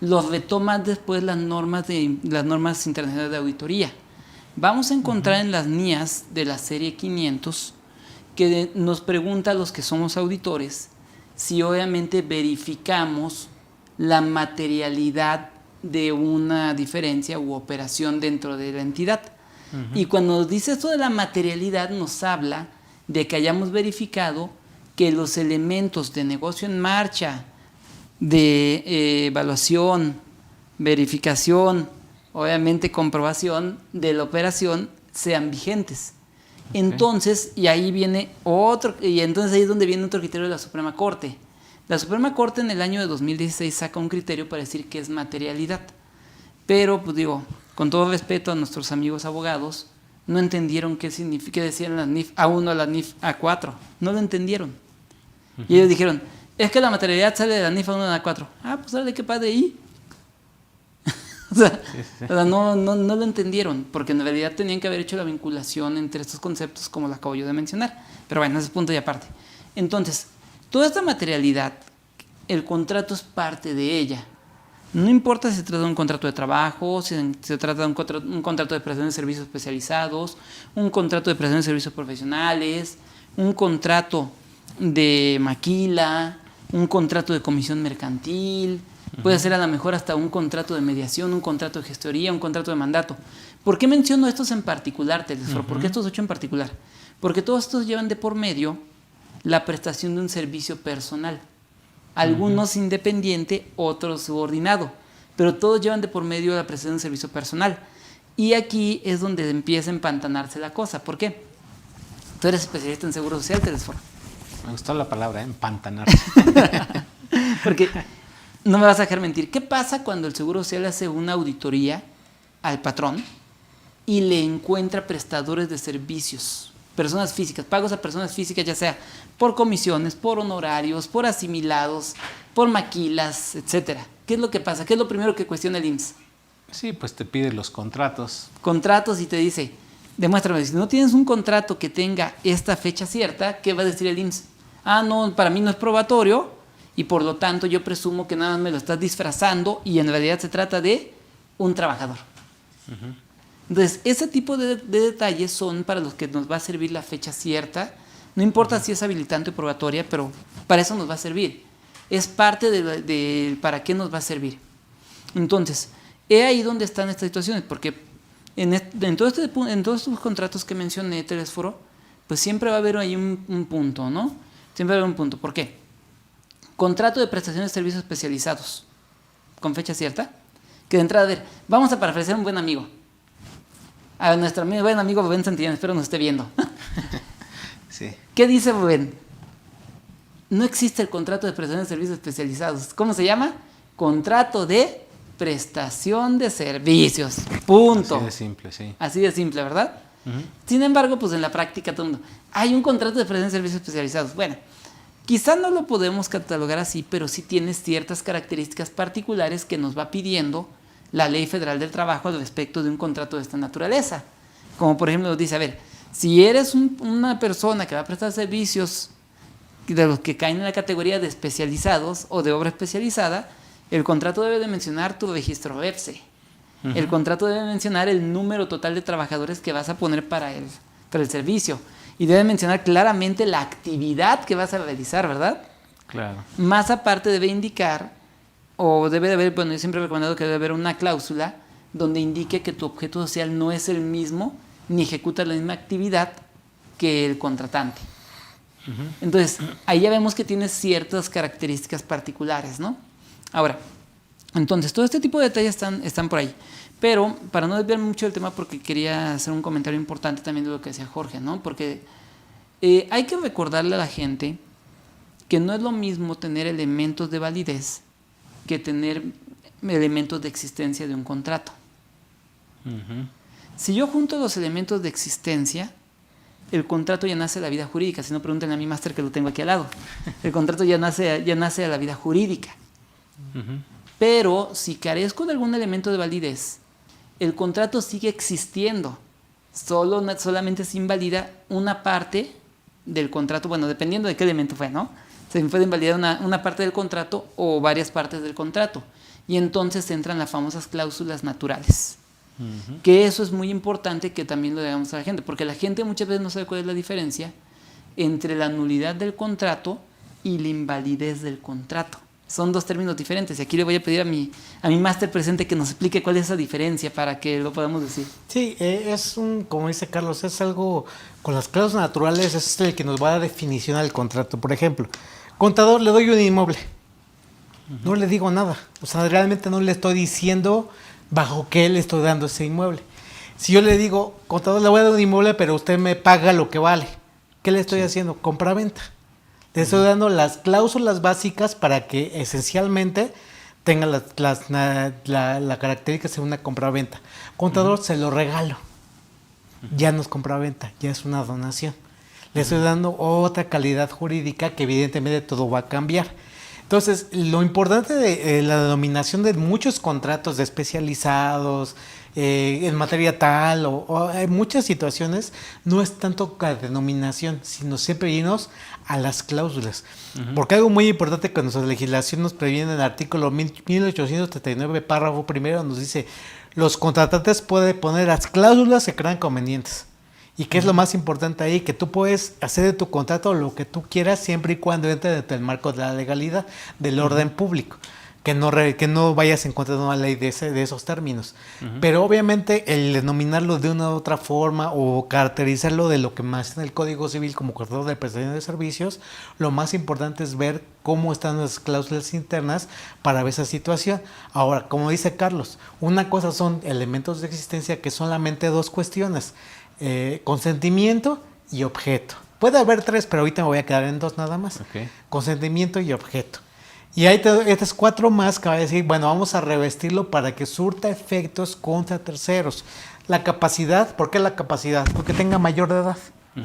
los retoman después las normas internacionales de auditoría. Vamos a encontrar en las NIAs de la serie 500 que nos pregunta a los que somos auditores si obviamente verificamos la materialidad de una diferencia u operación dentro de la entidad. Y cuando nos dice esto de la materialidad, nos habla de que hayamos verificado que los elementos de negocio en marcha, de evaluación, verificación, obviamente comprobación de la operación sean vigentes. Entonces, y ahí viene entonces ahí es donde viene otro criterio de la Suprema Corte. La Suprema Corte en el año de 2016 saca un criterio para decir que es materialidad. Pero, pues digo, con todo respeto a nuestros amigos abogados, no entendieron qué decían las NIF A1 a la NIF A4. No lo entendieron. Y ellos dijeron, es que la materialidad sale de la NIF A1 a la A4. Ah, pues dale, qué padre, ¿y? O sea, no lo entendieron, porque en realidad tenían que haber hecho la vinculación entre estos conceptos como lo acabo yo de mencionar. Pero bueno, ese es punto y aparte. Entonces, toda esta materialidad, el contrato es parte de ella. No importa si se trata de un contrato de trabajo, si se trata de un contrato de prestación de servicios especializados, un contrato de prestación de servicios profesionales, un contrato de maquila, un contrato de comisión mercantil, puede ser a lo mejor hasta un contrato de mediación, un contrato de gestoría, un contrato de mandato. ¿Por qué menciono estos en particular, Telesforo? ¿Por qué estos 8 en particular? Porque todos estos llevan de por medio la prestación de un servicio personal. Algunos independiente, otros subordinado, pero todos llevan de por medio la prestación de un servicio personal. Y aquí es donde empieza a empantanarse la cosa. ¿Por qué? Tú eres especialista en seguro social, Telesforo. Me gustó la palabra, empantanarse. Porque no me vas a dejar mentir. ¿Qué pasa cuando el Seguro Social hace una auditoría al patrón y le encuentra prestadores de servicios, personas físicas, pagos a personas físicas, ya sea por comisiones, por honorarios, por asimilados, por maquilas, etcétera? ¿Qué es lo que pasa? ¿Qué es lo primero que cuestiona el IMSS? Sí, pues te pide los contratos. Contratos y te dice, demuéstrame, si no tienes un contrato que tenga esta fecha cierta, ¿qué va a decir el IMSS? Ah, no, para mí no es probatorio y por lo tanto yo presumo que nada más me lo estás disfrazando y en realidad se trata de un trabajador. Entonces, ese tipo de detalles son para los que nos va a servir la fecha cierta. No importa si es habilitante o probatoria, pero para eso nos va a servir. Es parte de para qué nos va a servir. Entonces, he ahí donde están estas situaciones, porque en todos estos contratos que mencioné, Telesforo, pues siempre va a haber ahí un punto, ¿no? Siempre va a haber un punto. ¿Por qué? Contrato de prestación de servicios especializados, con fecha cierta, que de entrada, a ver, vamos a parafrasear a un buen amigo. A nuestro buen amigo Rubén Santillán, espero nos esté viendo. Sí. ¿Qué dice Rubén? No existe el contrato de prestación de servicios especializados. ¿Cómo se llama? Contrato de prestación de servicios. Punto. Así de simple, sí. Así de simple, ¿verdad? Sin embargo, pues en la práctica todo el mundo, hay un contrato de prestación de servicios especializados. Bueno, quizá no lo podemos catalogar así, pero sí tiene ciertas características particulares que nos va pidiendo la Ley Federal del Trabajo al respecto de un contrato de esta naturaleza. Como por ejemplo nos dice, a ver, si eres una persona que va a prestar servicios de los que caen en la categoría de especializados o de obra especializada, el contrato debe de mencionar tu registro EPSE. El contrato debe mencionar el número total de trabajadores que vas a poner para el servicio. Y debe mencionar claramente la actividad que vas a realizar, ¿verdad? Claro. Más aparte debe indicar, o debe de haber, bueno, yo siempre he recomendado que debe haber una cláusula donde indique que tu objeto social no es el mismo, ni ejecuta la misma actividad que el contratante. Entonces, ahí ya vemos que tiene ciertas características particulares, ¿no? Ahora, entonces, todo este tipo de detalles están por ahí. Pero, para no desviar mucho del tema, porque quería hacer un comentario importante también de lo que decía Jorge, ¿no? Porque hay que recordarle a la gente que no es lo mismo tener elementos de validez que tener elementos de existencia de un contrato. Si yo junto los elementos de existencia, el contrato ya nace de la vida jurídica. Si no, pregúntenle a mi máster que lo tengo aquí al lado. El contrato ya nace de la vida jurídica. Pero si carezco de algún elemento de validez, el contrato sigue existiendo. Solamente se invalida una parte del contrato, bueno, dependiendo de qué elemento fue, ¿no? Se puede invalidar una parte del contrato o varias partes del contrato. Y entonces entran las famosas cláusulas naturales. Que eso es muy importante que también lo digamos a la gente, porque la gente muchas veces no sabe cuál es la diferencia entre la nulidad del contrato y la invalidez del contrato. Son dos términos diferentes y aquí le voy a pedir a mi máster presente que nos explique cuál es esa diferencia para que lo podamos decir. Sí, como dice Carlos, es algo con las cláusulas naturales, es el que nos va a dar definición al contrato. Por ejemplo, contador, le doy un inmueble, no le digo nada, o sea, realmente no le estoy diciendo bajo qué le estoy dando ese inmueble. Si yo le digo, contador, le voy a dar un inmueble, pero usted me paga lo que vale, ¿qué le estoy haciendo? Compra-venta. Le estoy dando las cláusulas básicas para que esencialmente tenga la característica de una compra-venta. Contador, se lo regalo. Ya no es compra-venta, ya es una donación. Le estoy dando otra calidad jurídica que evidentemente todo va a cambiar. Entonces, lo importante de la denominación de muchos contratos de especializados en materia tal o en muchas situaciones no es tanto la denominación, sino siempre irnos a las cláusulas. Porque algo muy importante que nuestra legislación nos previene en el artículo 1839, párrafo primero, nos dice: los contratantes pueden poner las cláusulas que crean convenientes. ¿Y qué es lo más importante ahí? Que tú puedes hacer de tu contrato lo que tú quieras siempre y cuando entre dentro del marco de la legalidad, del orden público. Que no vayas en contra de una ley de esos términos. Pero obviamente el denominarlo de una u otra forma o caracterizarlo de lo que más en el Código Civil como contrato de prestación de servicios, lo más importante es ver cómo están las cláusulas internas para ver esa situación. Ahora, como dice Carlos, una cosa son elementos de existencia que solamente dos cuestiones: consentimiento y objeto. Puede haber tres, pero ahorita me voy a quedar en dos nada más. Okay. Consentimiento y objeto. Y hay estas cuatro más que va a decir, bueno, vamos a revestirlo para que surta efectos contra terceros. La capacidad, ¿por qué la capacidad? Porque tenga mayor de edad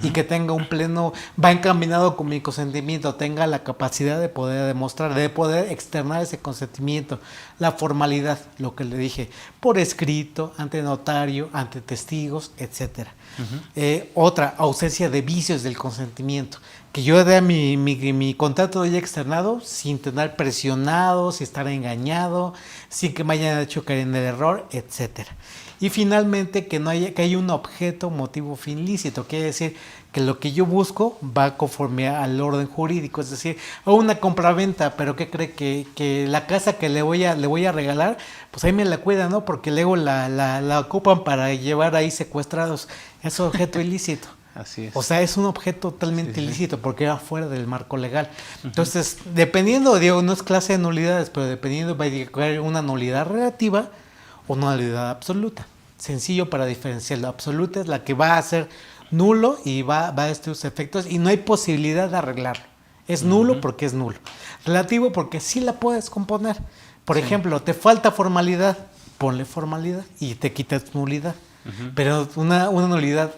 y que tenga un pleno, va encaminado con mi consentimiento, tenga la capacidad de poder demostrar, de poder externar ese consentimiento. La formalidad, lo que le dije, por escrito, ante notario, ante testigos, etcétera. Otra, ausencia de vicios del consentimiento. Que yo dé mi contrato ya externado sin tener presionado, sin estar engañado, sin que me hayan hecho caer en el error, etcétera. Y finalmente que haya un objeto, motivo, fin lícito. Quiere decir que lo que yo busco va conforme al orden jurídico. Es decir, una compraventa, pero ¿qué cree? Que la casa que le voy a regalar, pues ahí me la cuidan, ¿no? Porque luego la ocupan para llevar ahí secuestrados. Es un objeto ilícito. Así es. O sea, es un objeto totalmente ilícito porque va fuera del marco legal. Entonces, dependiendo, digo, no es clase de nulidades, pero dependiendo va a haber una nulidad relativa o una nulidad absoluta. Sencillo para diferenciarlo. Absoluta es la que va a ser nulo y va a destruir sus efectos y no hay posibilidad de arreglarlo. Es nulo porque es nulo. Relativo porque sí la puedes componer. Por ejemplo, te falta formalidad, ponle formalidad y te quitas nulidad. Pero una nulidad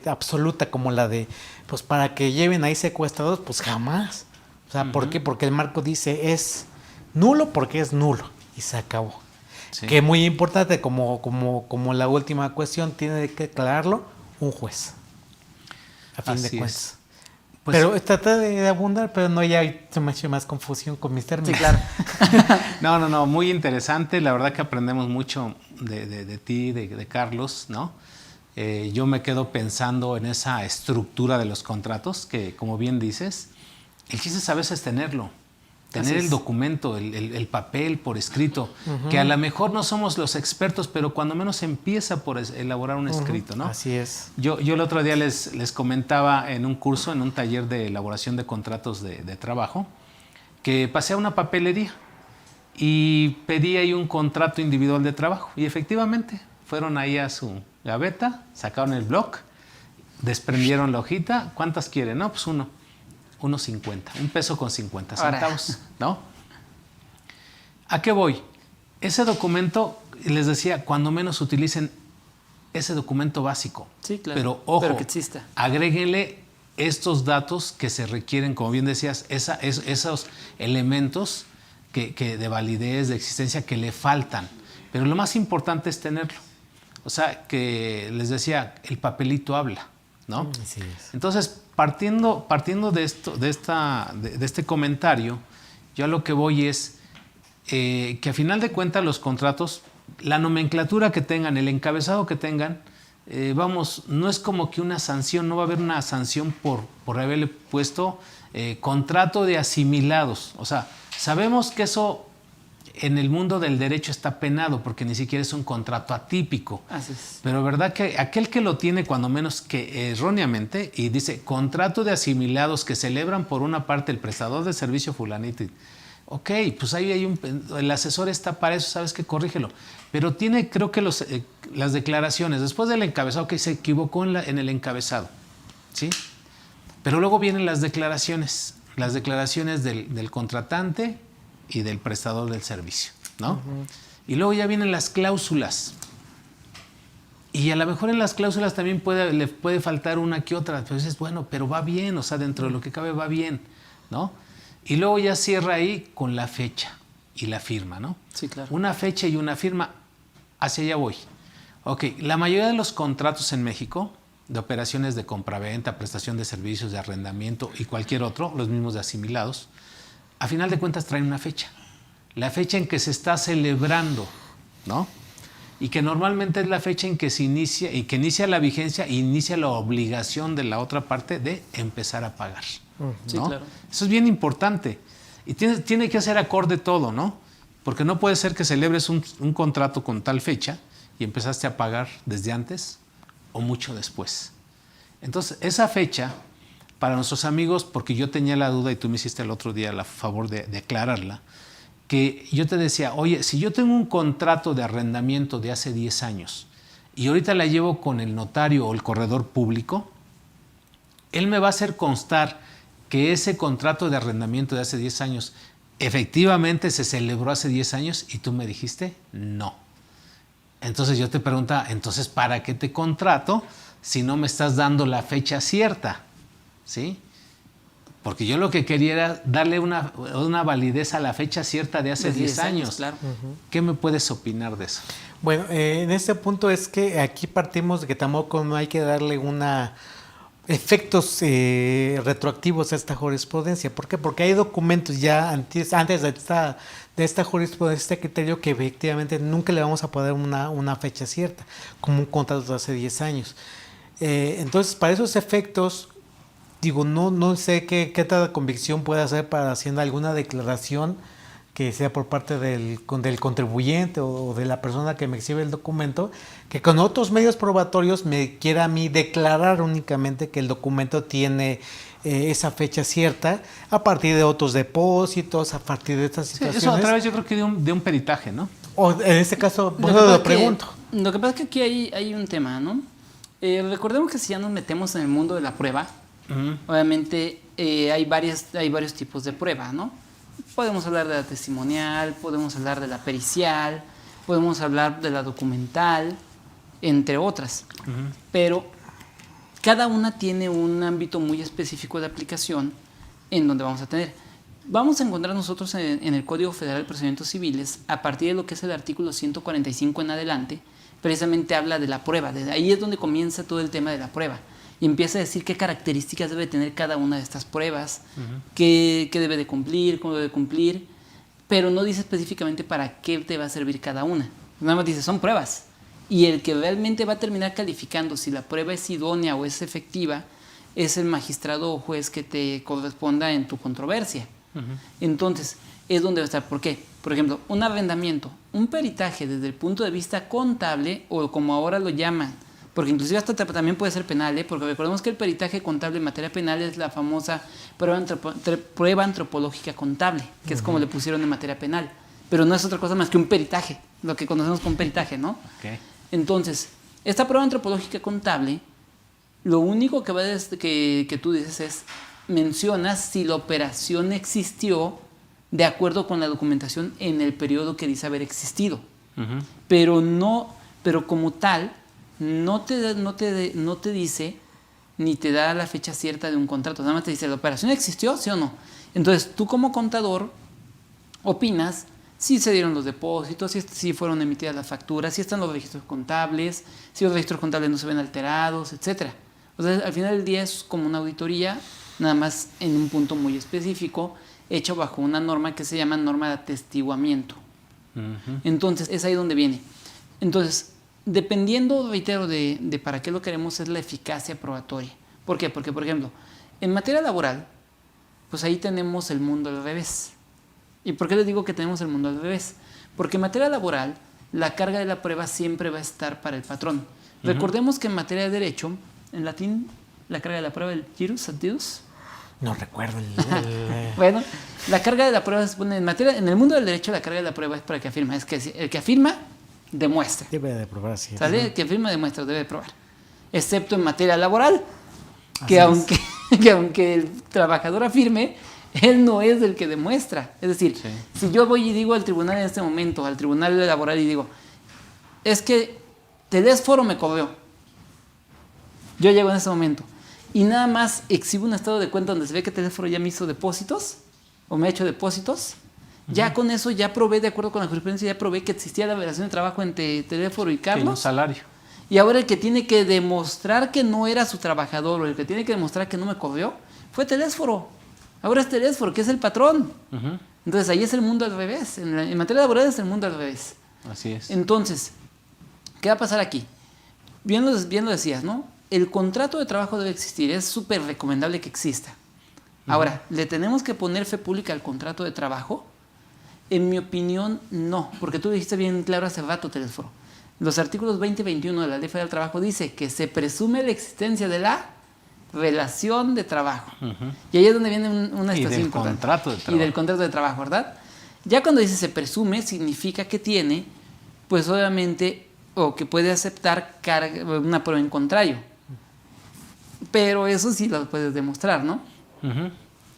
absoluta como la de, pues para que lleven ahí secuestrados, pues jamás. O sea, ¿por qué? Porque el marco dice es nulo porque es nulo y se acabó. Sí. Que es muy importante, como la última cuestión, tiene que aclararlo un juez. A fin de cuentas. Pues, pero trata de abundar, pero no ya hay mucha más confusión con mis términos. Sí, claro. No, muy interesante. La verdad que aprendemos mucho de ti, de Carlos, ¿no? Yo me quedo pensando en esa estructura de los contratos, que como bien dices, el chiste es a veces tener el documento, el papel por escrito, que a lo mejor no somos los expertos, pero cuando menos empieza por elaborar un escrito, ¿no? Así es. Yo el otro día les comentaba en un curso, en un taller de elaboración de contratos de trabajo, que pasé a una papelería y pedí ahí un contrato individual de trabajo. Y efectivamente, fueron ahí a su gaveta, sacaron el bloc, desprendieron la hojita. ¿Cuántas quieren? No, pues 1.50, $1.50, ¿no? ¿A qué voy? Ese documento, les decía, cuando menos utilicen ese documento básico. Sí, claro. Pero ojo, pero que exista. Agréguenle estos datos que se requieren, como bien decías, esos elementos que de validez, de existencia, que le faltan. Pero lo más importante es tenerlo. O sea, que les decía, el papelito habla, ¿no? Así es. Entonces, partiendo de este comentario, yo a lo que voy es que a final de cuentas los contratos, la nomenclatura que tengan, el encabezado que tengan, vamos, no es como que una sanción, no va a haber una sanción por haberle puesto contrato de asimilados. O sea, sabemos que eso en el mundo del derecho está penado porque ni siquiera es un contrato atípico. Así es. Pero verdad que aquel que lo tiene, cuando menos que erróneamente, y dice contrato de asimilados que celebran por una parte el prestador de servicio fulanito. Ok, pues ahí hay el asesor está para eso, sabes que corrígelo. Pero tiene, creo que las declaraciones, después del encabezado, que se equivocó en el encabezado, ¿sí? Pero luego vienen las declaraciones del contratante y del prestador del servicio, ¿no? Uh-huh. Y luego ya vienen las cláusulas. Y a lo mejor en las cláusulas también le puede faltar una que otra. Pero dices, bueno, pero va bien, o sea, dentro de lo que cabe va bien, ¿no? Y luego ya cierra ahí con la fecha y la firma, ¿no? Sí, claro. Una fecha y una firma, hacia allá voy. Ok, la mayoría de los contratos en México, de operaciones de compraventa, prestación de servicios, de arrendamiento y cualquier otro, los mismos de asimilados, a final de cuentas traen una fecha. La fecha en que se está celebrando, ¿no? Y que normalmente es la fecha en que se inicia, y que inicia la vigencia e inicia la obligación de la otra parte de empezar a pagar, ¿no? Sí, claro. Eso es bien importante. Y tiene que ser acorde todo, ¿no? Porque no puede ser que celebres un contrato con tal fecha y empezaste a pagar desde antes o mucho después. Entonces, esa fecha, para nuestros amigos, porque yo tenía la duda y tú me hiciste el otro día el favor de aclararla, que yo te decía, oye, si yo tengo un contrato de arrendamiento de hace 10 años y ahorita la llevo con el notario o el corredor público, él me va a hacer constar que ese contrato de arrendamiento de hace 10 años efectivamente se celebró hace 10 años y tú me dijiste no. Entonces yo te preguntaba, entonces ¿para qué te contrato si no me estás dando la fecha cierta? ¿Sí? Porque yo lo que quería era darle una validez a la fecha cierta de hace 10 años. Claro. Uh-huh. ¿Qué me puedes opinar de eso? Bueno, en este punto es que aquí partimos de que tampoco no hay que darle efectos retroactivos a esta jurisprudencia. ¿Por qué? Porque hay documentos ya antes de esta jurisprudencia, este criterio, que efectivamente nunca le vamos a poner una fecha cierta, como un contrato de hace 10 años. Entonces, para esos efectos, digo, no sé qué tal convicción puede hacer para haciendo alguna declaración que sea por parte del contribuyente o de la persona que me exhibe el documento, que con otros medios probatorios me quiera a mí declarar únicamente que el documento tiene esa fecha cierta a partir de otros depósitos, a partir de estas situaciones. Eso a través, yo creo que de un peritaje, ¿no? O en este caso, lo pregunto. Lo que pasa es que aquí hay un tema, ¿no? Recordemos que si ya nos metemos en el mundo de la prueba, uh-huh, obviamente hay varios tipos de prueba, ¿no? Podemos hablar de la testimonial, podemos hablar de la pericial, podemos hablar de la documental, entre otras. Uh-huh. Pero cada una tiene un ámbito muy específico de aplicación en donde vamos a tener. Vamos a encontrar nosotros en el Código Federal de Procedimientos Civiles, a partir de lo que es el artículo 145 en adelante, precisamente habla de la prueba. Desde ahí es donde comienza todo el tema de la prueba. Y empieza a decir qué características debe tener cada una de estas pruebas, uh-huh, qué debe de cumplir, cómo debe cumplir, pero no dice específicamente para qué te va a servir cada una. Nada más dice, son pruebas. Y el que realmente va a terminar calificando si la prueba es idónea o es efectiva es el magistrado o juez que te corresponda en tu controversia. Uh-huh. Entonces, es donde va a estar. ¿Por qué? Por ejemplo, un arrendamiento, un peritaje desde el punto de vista contable, o como ahora lo llaman, porque inclusive hasta también puede ser penal, porque recordemos que el peritaje contable en materia penal es la famosa prueba antropológica contable, que es como le pusieron en materia penal, pero no es otra cosa más que un peritaje, lo que conocemos como peritaje, ¿no? Okay. Entonces, esta prueba antropológica contable, lo único que tú dices es, mencionas si la operación existió de acuerdo con la documentación en el periodo que dice haber existido, uh-huh, pero como tal, no te dice ni te da la fecha cierta de un contrato. Nada más te dice, ¿la operación existió, sí o no? Entonces, tú como contador opinas si se dieron los depósitos, si fueron emitidas las facturas, si están los registros contables, si los registros contables no se ven alterados, etc. O sea, al final del día es como una auditoría, nada más en un punto muy específico, hecho bajo una norma que se llama norma de atestiguamiento. Uh-huh. Entonces, es ahí donde viene. Entonces, dependiendo, reitero, de para qué lo queremos, es la eficacia probatoria. ¿Por qué? Porque, por ejemplo, en materia laboral, pues ahí tenemos el mundo al revés. ¿Y por qué les digo que tenemos el mundo al revés? Porque en materia laboral, la carga de la prueba siempre va a estar para el patrón. Recordemos que en materia de derecho, en latín, la carga de la prueba, el gyrus adidus. No recuerdo Bueno, la carga de la prueba se pone en el mundo del derecho, la carga de la prueba es para el que afirma. Es que el que afirma, demuestra. Debe de probar así. ¿Sale? El que afirma, demuestra, debe de probar. Excepto en materia laboral, que aunque el trabajador afirme, él no es el que demuestra. Es decir, si yo voy y digo al tribunal en este momento, al tribunal laboral, y digo, es que Telésforo me cobró. Yo llego en ese momento y nada más exhibo un estado de cuenta donde se ve que Telésforo ya me hizo depósitos o me ha hecho depósitos. Ya con eso ya probé, de acuerdo con la jurisprudencia, ya probé que existía la relación de trabajo entre Telésforo y Carlos. Un salario. Y ahora el que tiene que demostrar que no era su trabajador o el que tiene que demostrar que no me cobró fue Telésforo. Ahora es Telésforo, que es el patrón. Entonces ahí es el mundo al revés. En materia laboral es el mundo al revés. Así es. Entonces, ¿qué va a pasar aquí? Bien lo decías, ¿no? El contrato de trabajo debe existir. Es súper recomendable que exista. Ahora, ¿le tenemos que poner fe pública al contrato de trabajo? En mi opinión, no. Porque tú dijiste bien claro hace rato, Telésforo. Los artículos 20 y 21 de la Ley Federal del Trabajo dice que se presume la existencia de la relación de trabajo. Y ahí es donde viene una estación importante. Contrato de trabajo. Y del contrato de trabajo, ¿verdad? Ya cuando dice se presume, significa que tiene, pues obviamente, o que puede aceptar una prueba en contrario. Pero eso sí lo puedes demostrar, ¿no?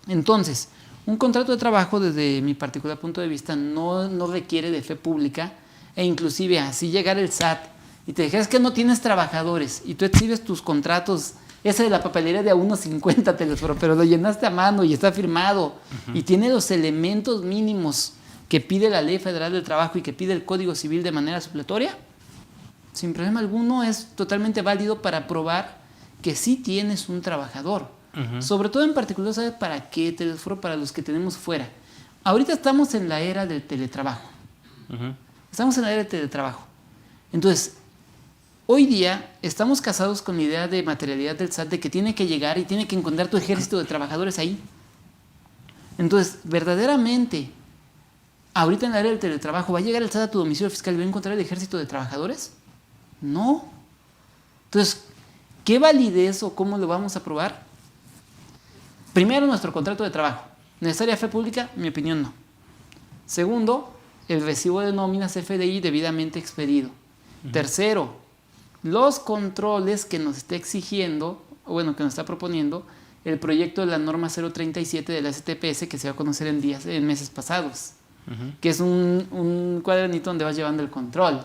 Entonces, un contrato de trabajo, desde mi particular punto de vista, no requiere de fe pública, e inclusive así llegar el SAT y te dijeras que no tienes trabajadores y tú exhibes tus contratos, esa de la papelería de a 1.50 Telésforo, pero lo llenaste a mano y está firmado y tiene los elementos mínimos que pide la Ley Federal del Trabajo y que pide el Código Civil de manera supletoria, sin problema alguno es totalmente válido para probar que sí tienes un trabajador. Sobre todo en particular, ¿sabes para qué, Telésforo? Para los que tenemos fuera. Ahorita estamos en la era del teletrabajo. Estamos en la era del teletrabajo. Entonces, hoy día estamos casados con la idea de materialidad del SAT de que tiene que llegar y tiene que encontrar tu ejército de trabajadores ahí. Entonces, verdaderamente, ahorita en la era del teletrabajo, ¿va a llegar el SAT a tu domicilio fiscal y va a encontrar el ejército de trabajadores? No. Entonces, ¿qué validez o cómo lo vamos a probar? Primero, nuestro contrato de trabajo. ¿Necesaria fe pública? En mi opinión, no. Segundo, el recibo de nóminas FDI debidamente expedido. Tercero, los controles que nos está exigiendo, o bueno, que nos está proponiendo el proyecto de la norma 037 de la STPS que se va a conocer en meses pasados, que es un cuadernito donde vas llevando el control.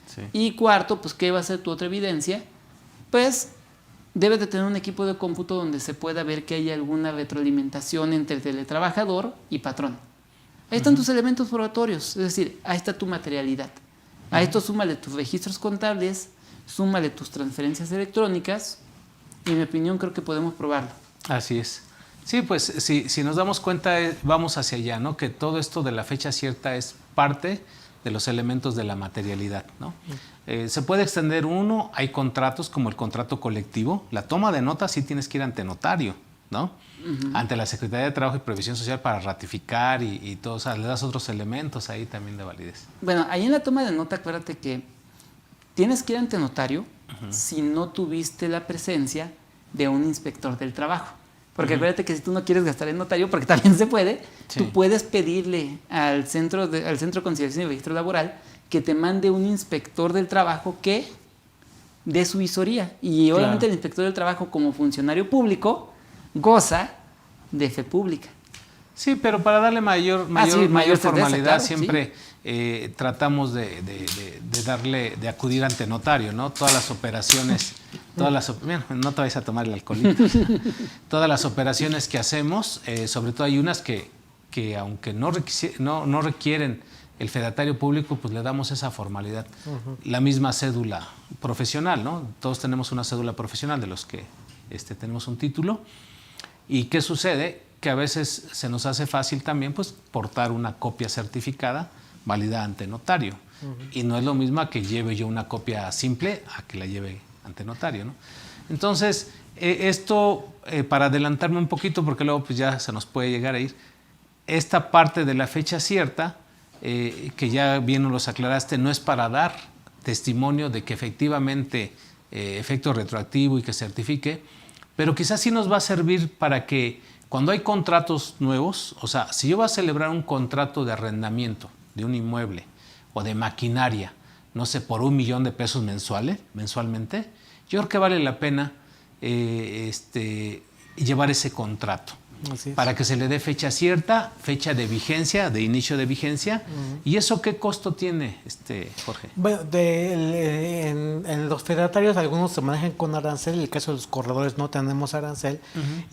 Sí. Y cuarto, pues, ¿qué va a ser tu otra evidencia? Pues, debes de tener un equipo de cómputo donde se pueda ver que hay alguna retroalimentación entre el teletrabajador y patrón. Ahí están tus elementos probatorios, es decir, ahí está tu materialidad. A esto súmale tus registros contables, súmale tus transferencias electrónicas y en mi opinión creo que podemos probarlo. Así es. Sí, pues si nos damos cuenta, vamos hacia allá, ¿no? Que todo esto de la fecha cierta es parte de los elementos de la materialidad, ¿no? Se puede extender uno, hay contratos como el contrato colectivo, la toma de nota sí tienes que ir ante notario, ¿no? Ante la Secretaría de Trabajo y Previsión Social para ratificar y todo, o sea, le das otros elementos ahí también de validez. Bueno, ahí en la toma de nota, acuérdate que tienes que ir ante notario si no tuviste la presencia de un inspector del trabajo. Porque acuérdate que si tú no quieres gastar en notario, porque también se puede, tú puedes pedirle al Centro de Conciliación y Registro Laboral que te mande un inspector del trabajo que dé su visoría. Y obviamente el inspector del trabajo, como funcionario público, goza de fe pública. Sí, pero para darle mayor formalidad, claro, siempre tratamos de acudir ante notario, ¿no? Todas las operaciones, bueno, no te vayas a tomar el alcoholito. Todas las operaciones que hacemos, sobre todo hay unas que aunque no requieren el fedatario público, pues le damos esa formalidad. La misma cédula profesional, ¿no? Todos tenemos una cédula profesional de los que tenemos un título. ¿Y qué sucede? Que a veces se nos hace fácil también pues portar una copia certificada válida ante notario. Y no es lo mismo a que lleve yo una copia simple a que la lleve ante notario, ¿no? Entonces, esto, para adelantarme un poquito, porque luego pues ya se nos puede llegar a ir, esta parte de la fecha cierta, que ya bien nos los aclaraste, no es para dar testimonio de que efectivamente efecto retroactivo y que certifique, pero quizás sí nos va a servir para que cuando hay contratos nuevos, o sea, si yo voy a celebrar un contrato de arrendamiento de un inmueble o de maquinaria, no sé, por $1,000,000 mensualmente, yo creo que vale la pena llevar ese contrato. Para que se le dé fecha cierta, fecha de vigencia, de inicio de vigencia. ¿Y eso qué costo tiene, Jorge? Bueno, en los fedatarios algunos se manejan con arancel, en el caso de los corredores no tenemos arancel,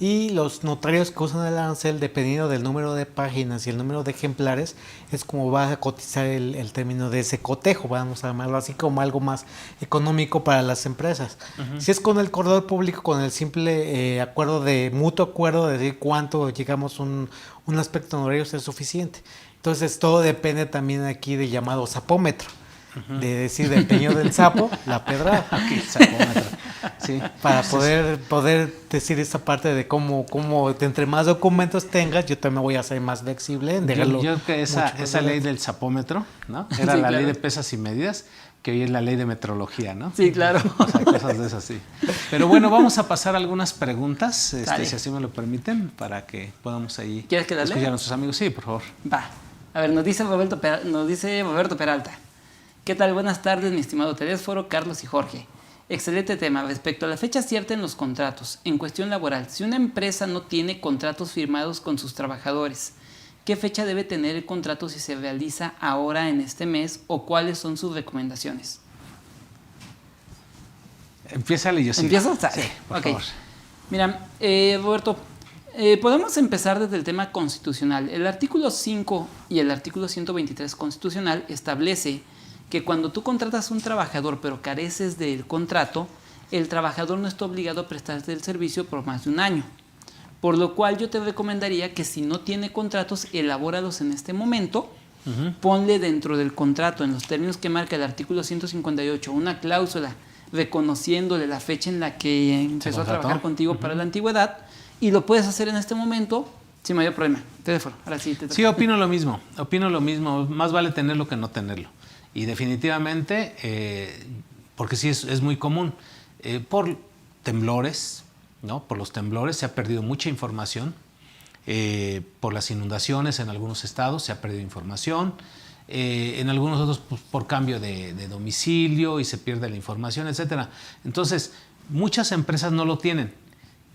y los notarios que usan el arancel, dependiendo del número de páginas y el número de ejemplares, es como va a cotizar el término de ese cotejo, vamos a llamarlo así, como algo más económico para las empresas. Si es con el corredor público, con el simple mutuo acuerdo de decir cuánto llegamos un aspecto honorario es suficiente. Entonces todo depende también aquí del llamado sapómetro, de decir del peño del sapo, la pedrada. Okay, sapómetro. Sí. Para poder decir esa parte de cómo entre más documentos tengas, yo también voy a ser más flexible en dejarlo. Yo creo que esa ley del sapómetro, ¿no? Era sí, la claro. ley de pesas y medidas, que hoy es la ley de metrología, ¿no? Sí, claro. O sea, cosas de esas, sí. Pero bueno, vamos a pasar algunas preguntas, si así me lo permiten, para que podamos ahí ¿Quieres que darle? escuchar a nuestros amigos. Sí, por favor. Va. A ver, nos dice Roberto Peralta. ¿Qué tal? Buenas tardes, mi estimado Telésforo, Carlos y Jorge. Excelente tema. Respecto a la fecha cierta en los contratos, en cuestión laboral, si una empresa no tiene contratos firmados con sus trabajadores, ¿qué fecha debe tener el contrato si se realiza ahora en este mes o cuáles son sus recomendaciones? Empiézale, yo sí. ¿Empiezo? Sí, por favor. Mira, Roberto, podemos empezar desde el tema constitucional. El artículo 5 y el artículo 123 constitucional establece que cuando tú contratas a un trabajador pero careces del contrato, el trabajador no está obligado a prestarte el servicio por más de un año. Por lo cual yo te recomendaría que si no tiene contratos, elabóralos en este momento, ponle dentro del contrato, en los términos que marca el artículo 158, una cláusula reconociéndole la fecha en la que empezó a trabajar contigo para la antigüedad, y lo puedes hacer en este momento sin mayor problema. Teléfono, ahora sí. Sí, opino lo mismo, más vale tenerlo que no tenerlo. Y definitivamente, porque sí es muy común, por temblores, ¿no? Por los temblores se ha perdido mucha información, por las inundaciones en algunos estados se ha perdido información, en algunos otros pues, por cambio de domicilio y se pierde la información, etcétera. Entonces, muchas empresas no lo tienen,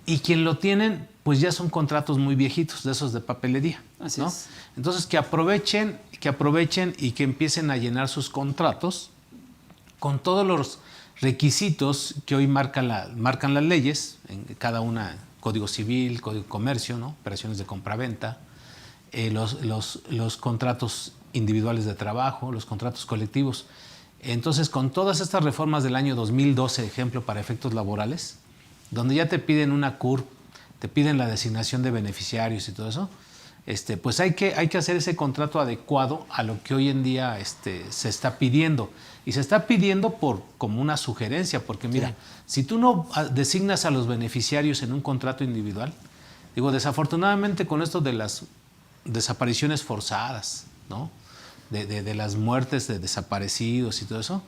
y quien lo tienen, pues ya son contratos muy viejitos, de esos de papelería, Así ¿no? es. Entonces, que aprovechen y que empiecen a llenar sus contratos con todos los requisitos que hoy marcan las leyes, en cada una, Código Civil, Código de Comercio, ¿no? Operaciones de compraventa, los contratos individuales de trabajo, los contratos colectivos. Entonces, con todas estas reformas del año 2012, ejemplo, para efectos laborales, donde ya te piden una CURP, te piden la designación de beneficiarios y todo eso, pues hay que hacer ese contrato adecuado a lo que hoy en día se está pidiendo. Y se está pidiendo como una sugerencia, porque mira, sí, si tú no designas a los beneficiarios en un contrato individual, digo, desafortunadamente con esto de las desapariciones forzadas, ¿no? De las muertes de desaparecidos y todo eso,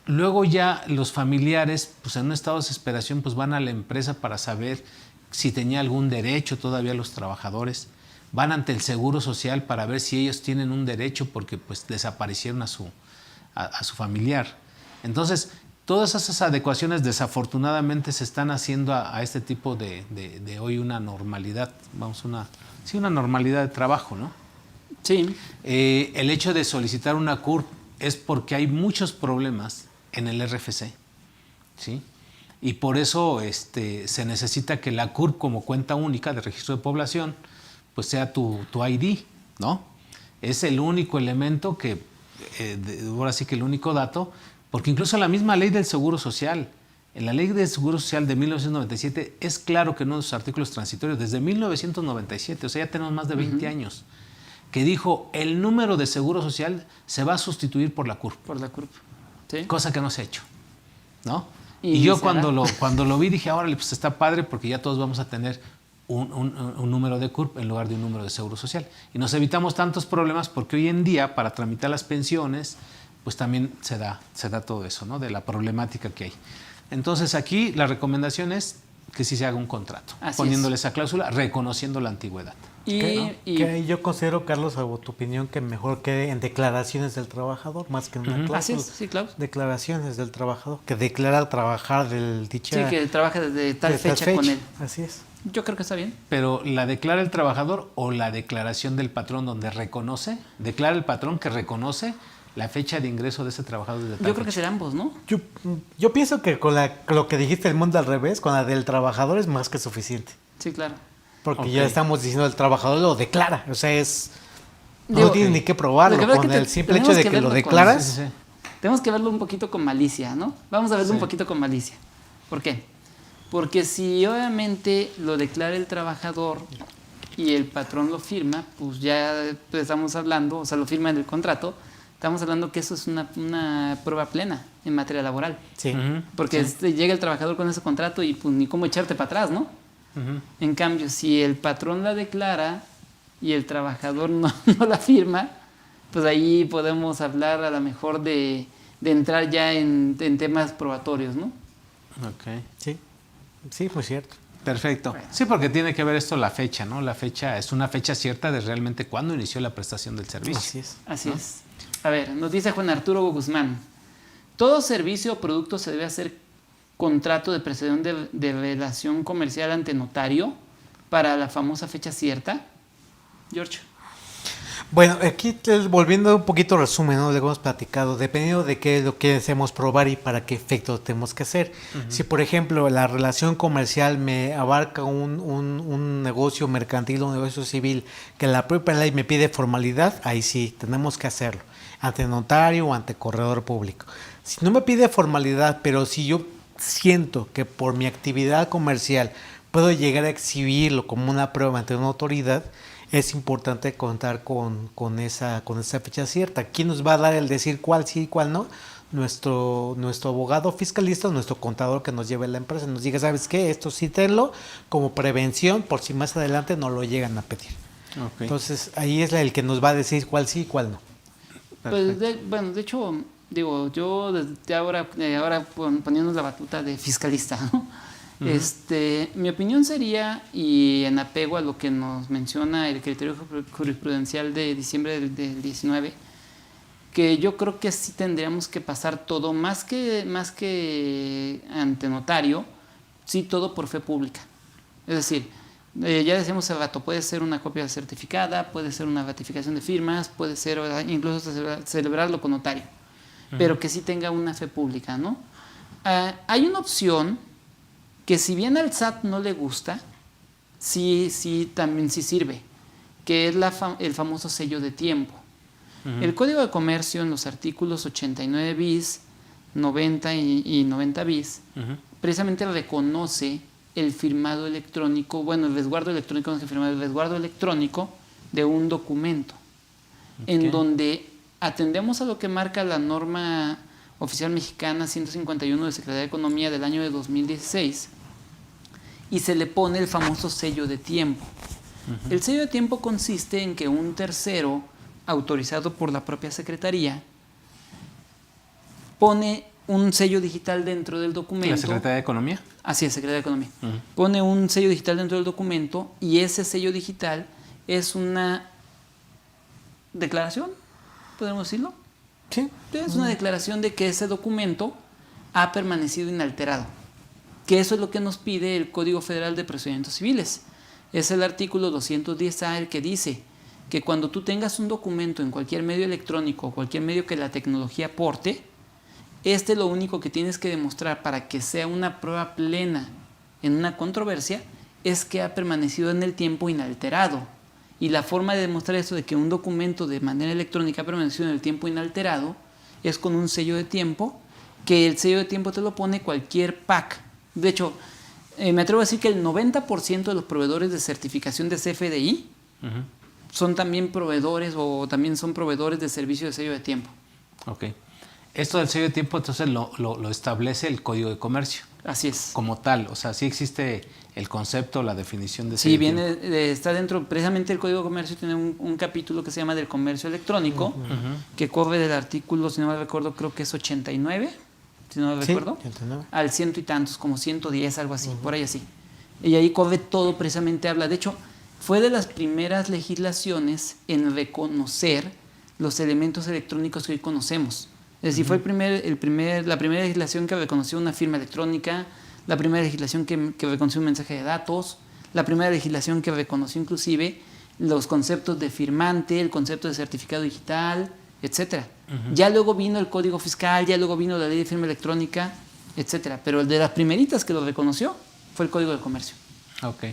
luego ya los familiares, pues en un estado de desesperación, pues van a la empresa para saber si tenía algún derecho todavía los trabajadores, van ante el Seguro Social para ver si ellos tienen un derecho porque pues desaparecieron a su familiar. Entonces, todas esas adecuaciones desafortunadamente se están haciendo a este tipo de hoy una normalidad, una normalidad de trabajo, ¿no? Sí. El hecho de solicitar una CURP es porque hay muchos problemas en el RFC, ¿sí? Y por eso se necesita que la CURP como cuenta única de registro de población pues sea tu ID, ¿no? Es el único elemento que, ahora sí que el único dato, porque incluso la misma ley del Seguro Social, en la ley del Seguro Social de 1997 es claro que no los artículos transitorios, desde 1997, o sea, ya tenemos más de 20 años. que dijo el número de seguro social se va a sustituir por la CURP. Por la CURP. ¿Sí? Cosa que no se ha hecho, ¿no? Y yo cuando lo vi dije, órale, pues está padre porque ya todos vamos a tener un número de CURP en lugar de un número de seguro social. Y nos evitamos tantos problemas porque hoy en día para tramitar las pensiones, pues también se da todo eso, ¿no? De la problemática que hay. Entonces aquí la recomendación es que sí se haga un contrato, poniéndole esa cláusula, reconociendo la antigüedad. Que yo considero, Carlos, a tu opinión, que mejor quede en declaraciones del trabajador, más que en una cláusula. Así es, sí, claro. Declaraciones del trabajador, que declara trabajar del dicha... Sí, que trabaja desde tal fecha con él. Así es. Yo creo que está bien. Pero ¿la declara el trabajador o la declaración del patrón donde reconoce? ¿Declara el patrón que reconoce la fecha de ingreso de ese trabajador desde tal Yo creo que fecha? serán ambos, ¿no? Yo pienso que con lo que dijiste, el mundo al revés, con la del trabajador es más que suficiente. Sí, claro. Porque ya estamos diciendo el trabajador lo declara. O sea, no Digo, tiene ni que probarlo. lo que Con el simple hecho de que lo declaras. Sí. Tenemos que verlo un poquito con malicia, ¿no? Vamos a verlo un poquito con malicia. ¿Por qué? Porque si obviamente lo declara el trabajador y el patrón lo firma, pues ya estamos hablando, o sea, lo firma en el contrato, estamos hablando que eso es una prueba plena en materia laboral. Sí. Porque llega el trabajador con ese contrato y pues ni cómo echarte para atrás, ¿no? En cambio, si el patrón la declara y el trabajador no la firma, pues ahí podemos hablar a lo mejor de entrar ya en temas probatorios, ¿no? Ok. Sí, pues cierto. Perfecto. Sí, porque tiene que ver esto la fecha, ¿no? La fecha es una fecha cierta de realmente cuándo inició la prestación del servicio. Así es. Así es. A ver, nos dice Juan Arturo Guzmán. Todo servicio o producto se debe hacer contrato de prestación de relación comercial ante notario para la famosa fecha cierta. George. Bueno, aquí volviendo un poquito al resumen, ¿no? Lo que hemos platicado, dependiendo de qué es lo que deseamos probar y para qué efecto tenemos que hacer. Si, por ejemplo, la relación comercial me abarca un negocio mercantil, un negocio civil, que la propia ley me pide formalidad, ahí sí, tenemos que hacerlo, ante notario o ante corredor público. Si no me pide formalidad, pero si yo siento que por mi actividad comercial puedo llegar a exhibirlo como una prueba ante una autoridad, es importante contar con esa fecha cierta. ¿Quién nos va a dar el decir cuál sí y cuál no? Nuestro abogado fiscalista o nuestro contador que nos lleve la empresa. Nos diga, ¿sabes qué? Esto sí tenlo como prevención por si más adelante no lo llegan a pedir. Okay. Entonces, ahí es el que nos va a decir cuál sí y cuál no. Pues de hecho, digo, yo desde ahora poniéndonos la batuta de fiscalista, ¿no? Mi opinión sería, y en apego a lo que nos menciona el criterio jurisprudencial de diciembre del 19, que yo creo que sí tendríamos que pasar todo, más que ante notario, sí todo por fe pública. Es decir, ya decíamos hace rato, puede ser una copia certificada, puede ser una ratificación de firmas, puede ser incluso celebrarlo con notario, pero que sí tenga una fe pública, ¿no? Hay una opción que si bien al SAT no le gusta, sí también sí sirve, que es el famoso sello de tiempo. El Código de Comercio en los artículos 89 bis, 90 y 90 bis, precisamente reconoce el firmado electrónico, el resguardo electrónico, no es el firmado, el resguardo electrónico de un documento, en donde atendemos a lo que marca la norma oficial mexicana 151 de Secretaría de Economía del año de 2016, y se le pone el famoso sello de tiempo. El sello de tiempo consiste en que un tercero autorizado por la propia Secretaría pone un sello digital dentro del documento. ¿La Secretaría de Economía? Así es, Secretaría de Economía. Pone un sello digital dentro del documento y ese sello digital es una declaración, ¿podemos decirlo? Sí. Es una declaración de que ese documento ha permanecido inalterado. Que eso es lo que nos pide el Código Federal de Procedimientos Civiles. Es el artículo 210A el que dice que cuando tú tengas un documento en cualquier medio electrónico o cualquier medio que la tecnología aporte, lo único que tienes que demostrar para que sea una prueba plena en una controversia es que ha permanecido en el tiempo inalterado. Y la forma de demostrar eso de que un documento de manera electrónica ha permanecido en el tiempo inalterado es con un sello de tiempo, que el sello de tiempo te lo pone cualquier PAC. De hecho, me atrevo a decir que el 90% de los proveedores de certificación de CFDI son también proveedores o también son proveedores de servicio de sello de tiempo. Ok. Esto del sello de tiempo entonces lo establece el Código de Comercio. Así es. Como tal, o sea, sí existe el concepto, la definición de sello Sí, de tiempo. está dentro, precisamente el Código de Comercio tiene un capítulo que se llama del comercio electrónico, que corre del artículo, si no me recuerdo, creo que es 89, si no me recuerdo, 89. al ciento y tantos, como 110, algo así, por ahí así. Y ahí corre todo, precisamente habla. De hecho, fue de las primeras legislaciones en reconocer los elementos electrónicos que hoy conocemos. Es decir, fue la primera legislación que reconoció una firma electrónica, la primera legislación que reconoció un mensaje de datos, la primera legislación que reconoció inclusive los conceptos de firmante, el concepto de certificado digital, etc. Ya luego vino el Código Fiscal, ya luego vino la Ley de Firma Electrónica, etc. Pero el de las primeritas que lo reconoció fue el Código de Comercio. Ok.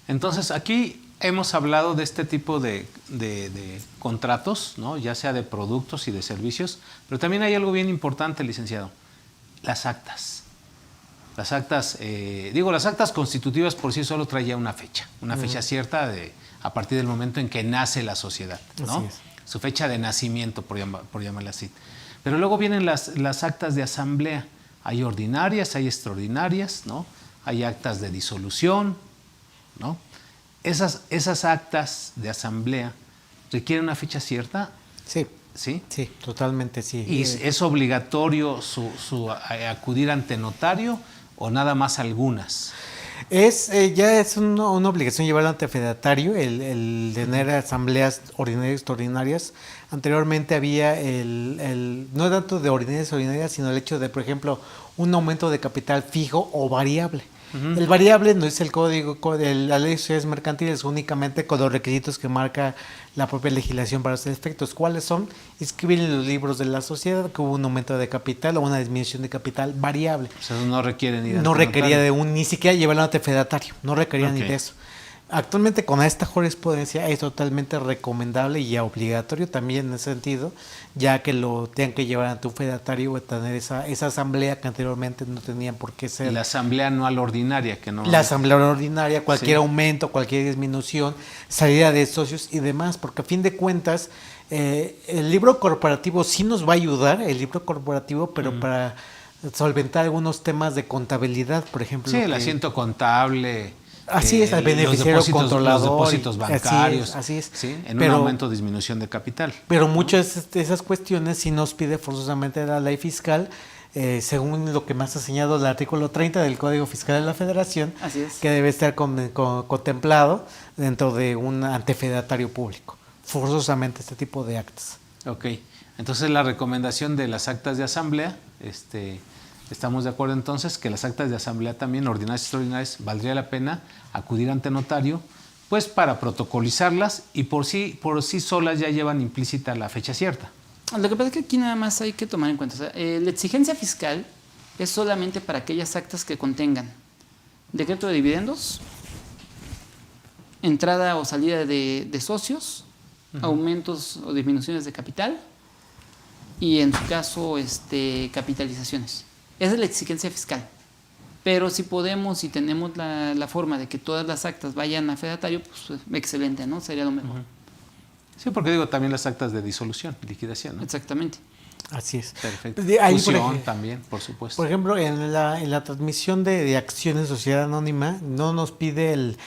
Entonces, aquí hemos hablado de este tipo de contratos, ¿no? Ya sea de productos y de servicios, pero también hay algo bien importante, licenciado, las actas. Las actas, las actas constitutivas por sí solo traía una fecha cierta a partir del momento en que nace la sociedad, ¿no? Así es. Su fecha de nacimiento, por llamarla así. Pero luego vienen las actas de asamblea. Hay ordinarias, hay extraordinarias, ¿no? Hay actas de disolución, ¿no? Esas actas de asamblea requieren una fecha cierta. Sí. ¿Sí? Sí, totalmente sí. ¿Y es obligatorio acudir ante notario o nada más algunas? Ya es una obligación llevarlo ante fedatario, el tener asambleas ordinarias y extraordinarias. Anteriormente había no tanto de ordinarias y extraordinarias, sino el hecho de, por ejemplo, un aumento de capital fijo o variable. El variable no es el código de la ley de sociedades mercantiles, únicamente con los requisitos que marca la propia legislación para esos efectos. ¿Cuáles son? Escribir en los libros de la sociedad que hubo un aumento de capital o una disminución de capital variable. O sea, no requiere ni No requería ni siquiera llevarlo ante fedatario, no requería ni de eso. Actualmente con esta jurisprudencia es totalmente recomendable y obligatorio también en ese sentido, ya que lo tengan que llevar ante un fedatario o tener esa asamblea que anteriormente no tenían por qué ser. La asamblea anual ordinaria, que no. La asamblea ordinaria, cualquier aumento, cualquier disminución, salida de socios y demás, porque a fin de cuentas el libro corporativo sí nos va a ayudar, pero para solventar algunos temas de contabilidad, por ejemplo. Sí, el asiento contable. Así es, el beneficiario controlador. Los depósitos bancarios. Así es. ¿Sí? En un aumento o disminución de capital. Pero muchas de esas cuestiones sí nos pide forzosamente la ley fiscal, según lo que más ha señalado el artículo 30 del Código Fiscal de la Federación, Así es. que debe estar contemplado dentro de un antefedatario público. Forzosamente este tipo de actas. Ok. Entonces la recomendación de las actas de asamblea, estamos de acuerdo entonces que las actas de asamblea también, ordinarias y extraordinarias, valdría la pena acudir ante notario, pues para protocolizarlas y por sí solas ya llevan implícita la fecha cierta. Lo que pasa es que aquí nada más hay que tomar en cuenta, la exigencia fiscal es solamente para aquellas actas que contengan decreto de dividendos, entrada o salida de socios, aumentos o disminuciones de capital y en su caso capitalizaciones. Esa es la exigencia fiscal. Pero si podemos y tenemos la forma de que todas las actas vayan a fedatario, pues excelente, ¿no? Sería lo mejor. Sí, porque también las actas de disolución, liquidación, ¿no? Exactamente. Así es. Perfecto. Ahí, Fusión también, por supuesto. Por ejemplo, en la transmisión de acciones de sociedad anónima, no nos pide el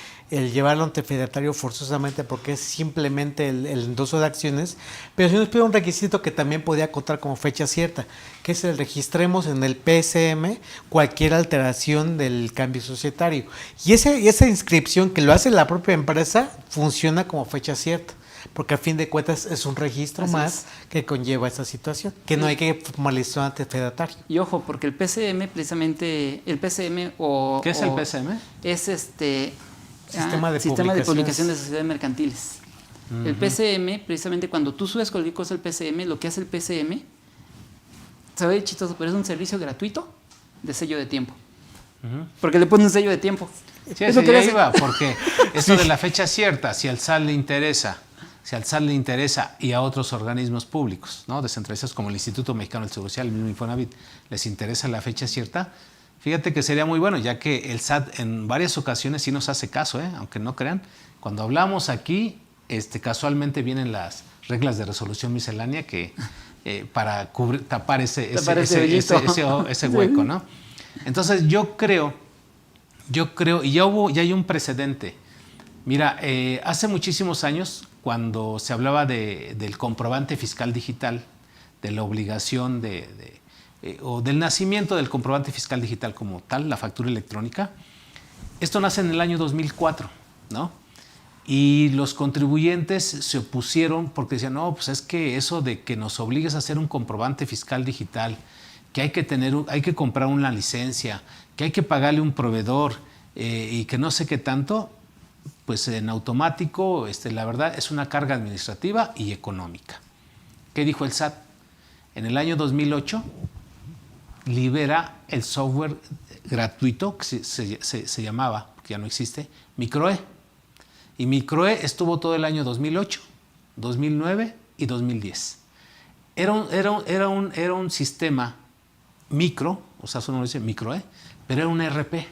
llevarlo ante fedatario forzosamente porque es simplemente el endoso de acciones, pero sí nos pide un requisito que también podría contar como fecha cierta, que es el registremos en el PSM cualquier alteración del cambio societario. Y esa inscripción que lo hace la propia empresa funciona como fecha cierta, porque a fin de cuentas es un registro que conlleva esa situación, que no hay que formalizar ante fedatario. Y ojo, porque el PSM precisamente, ¿qué es el PSM? Es Sistema de publicación de sociedades mercantiles. El PSM, precisamente cuando tú subes cualquier cosa al PSM, lo que hace el PSM, se ve chistoso, pero es un servicio gratuito de sello de tiempo. Porque le pones un sello de tiempo. Sí, eso ya iba, porque eso de la fecha cierta, si al SAT le interesa y a otros organismos públicos, ¿no? Descentralizados como el Instituto Mexicano del Seguro Social, el mismo Infonavit, les interesa la fecha cierta, fíjate que sería muy bueno, ya que el SAT en varias ocasiones sí nos hace caso, aunque no crean. Cuando hablamos aquí, casualmente vienen las reglas de resolución miscelánea que para tapar ese hueco, ¿no? Entonces yo creo, y ya hay un precedente. Mira, hace muchísimos años, cuando se hablaba del comprobante fiscal digital, de la obligación o del nacimiento del comprobante fiscal digital como tal, la factura electrónica, esto nace en el año 2004, ¿no? Y los contribuyentes se opusieron porque decían, no, pues es que eso de que nos obligues a hacer un comprobante fiscal digital, que hay que comprar una licencia, que hay que pagarle un proveedor y que no sé qué tanto, pues en automático, la verdad, es una carga administrativa y económica. ¿Qué dijo el SAT? En el año 2008 libera el software gratuito, que se llamaba, que ya no existe, Microe. Y Microe estuvo todo el año 2008, 2009 y 2010. Era un sistema micro, o sea, su nombre dice Microe, pero era un ERP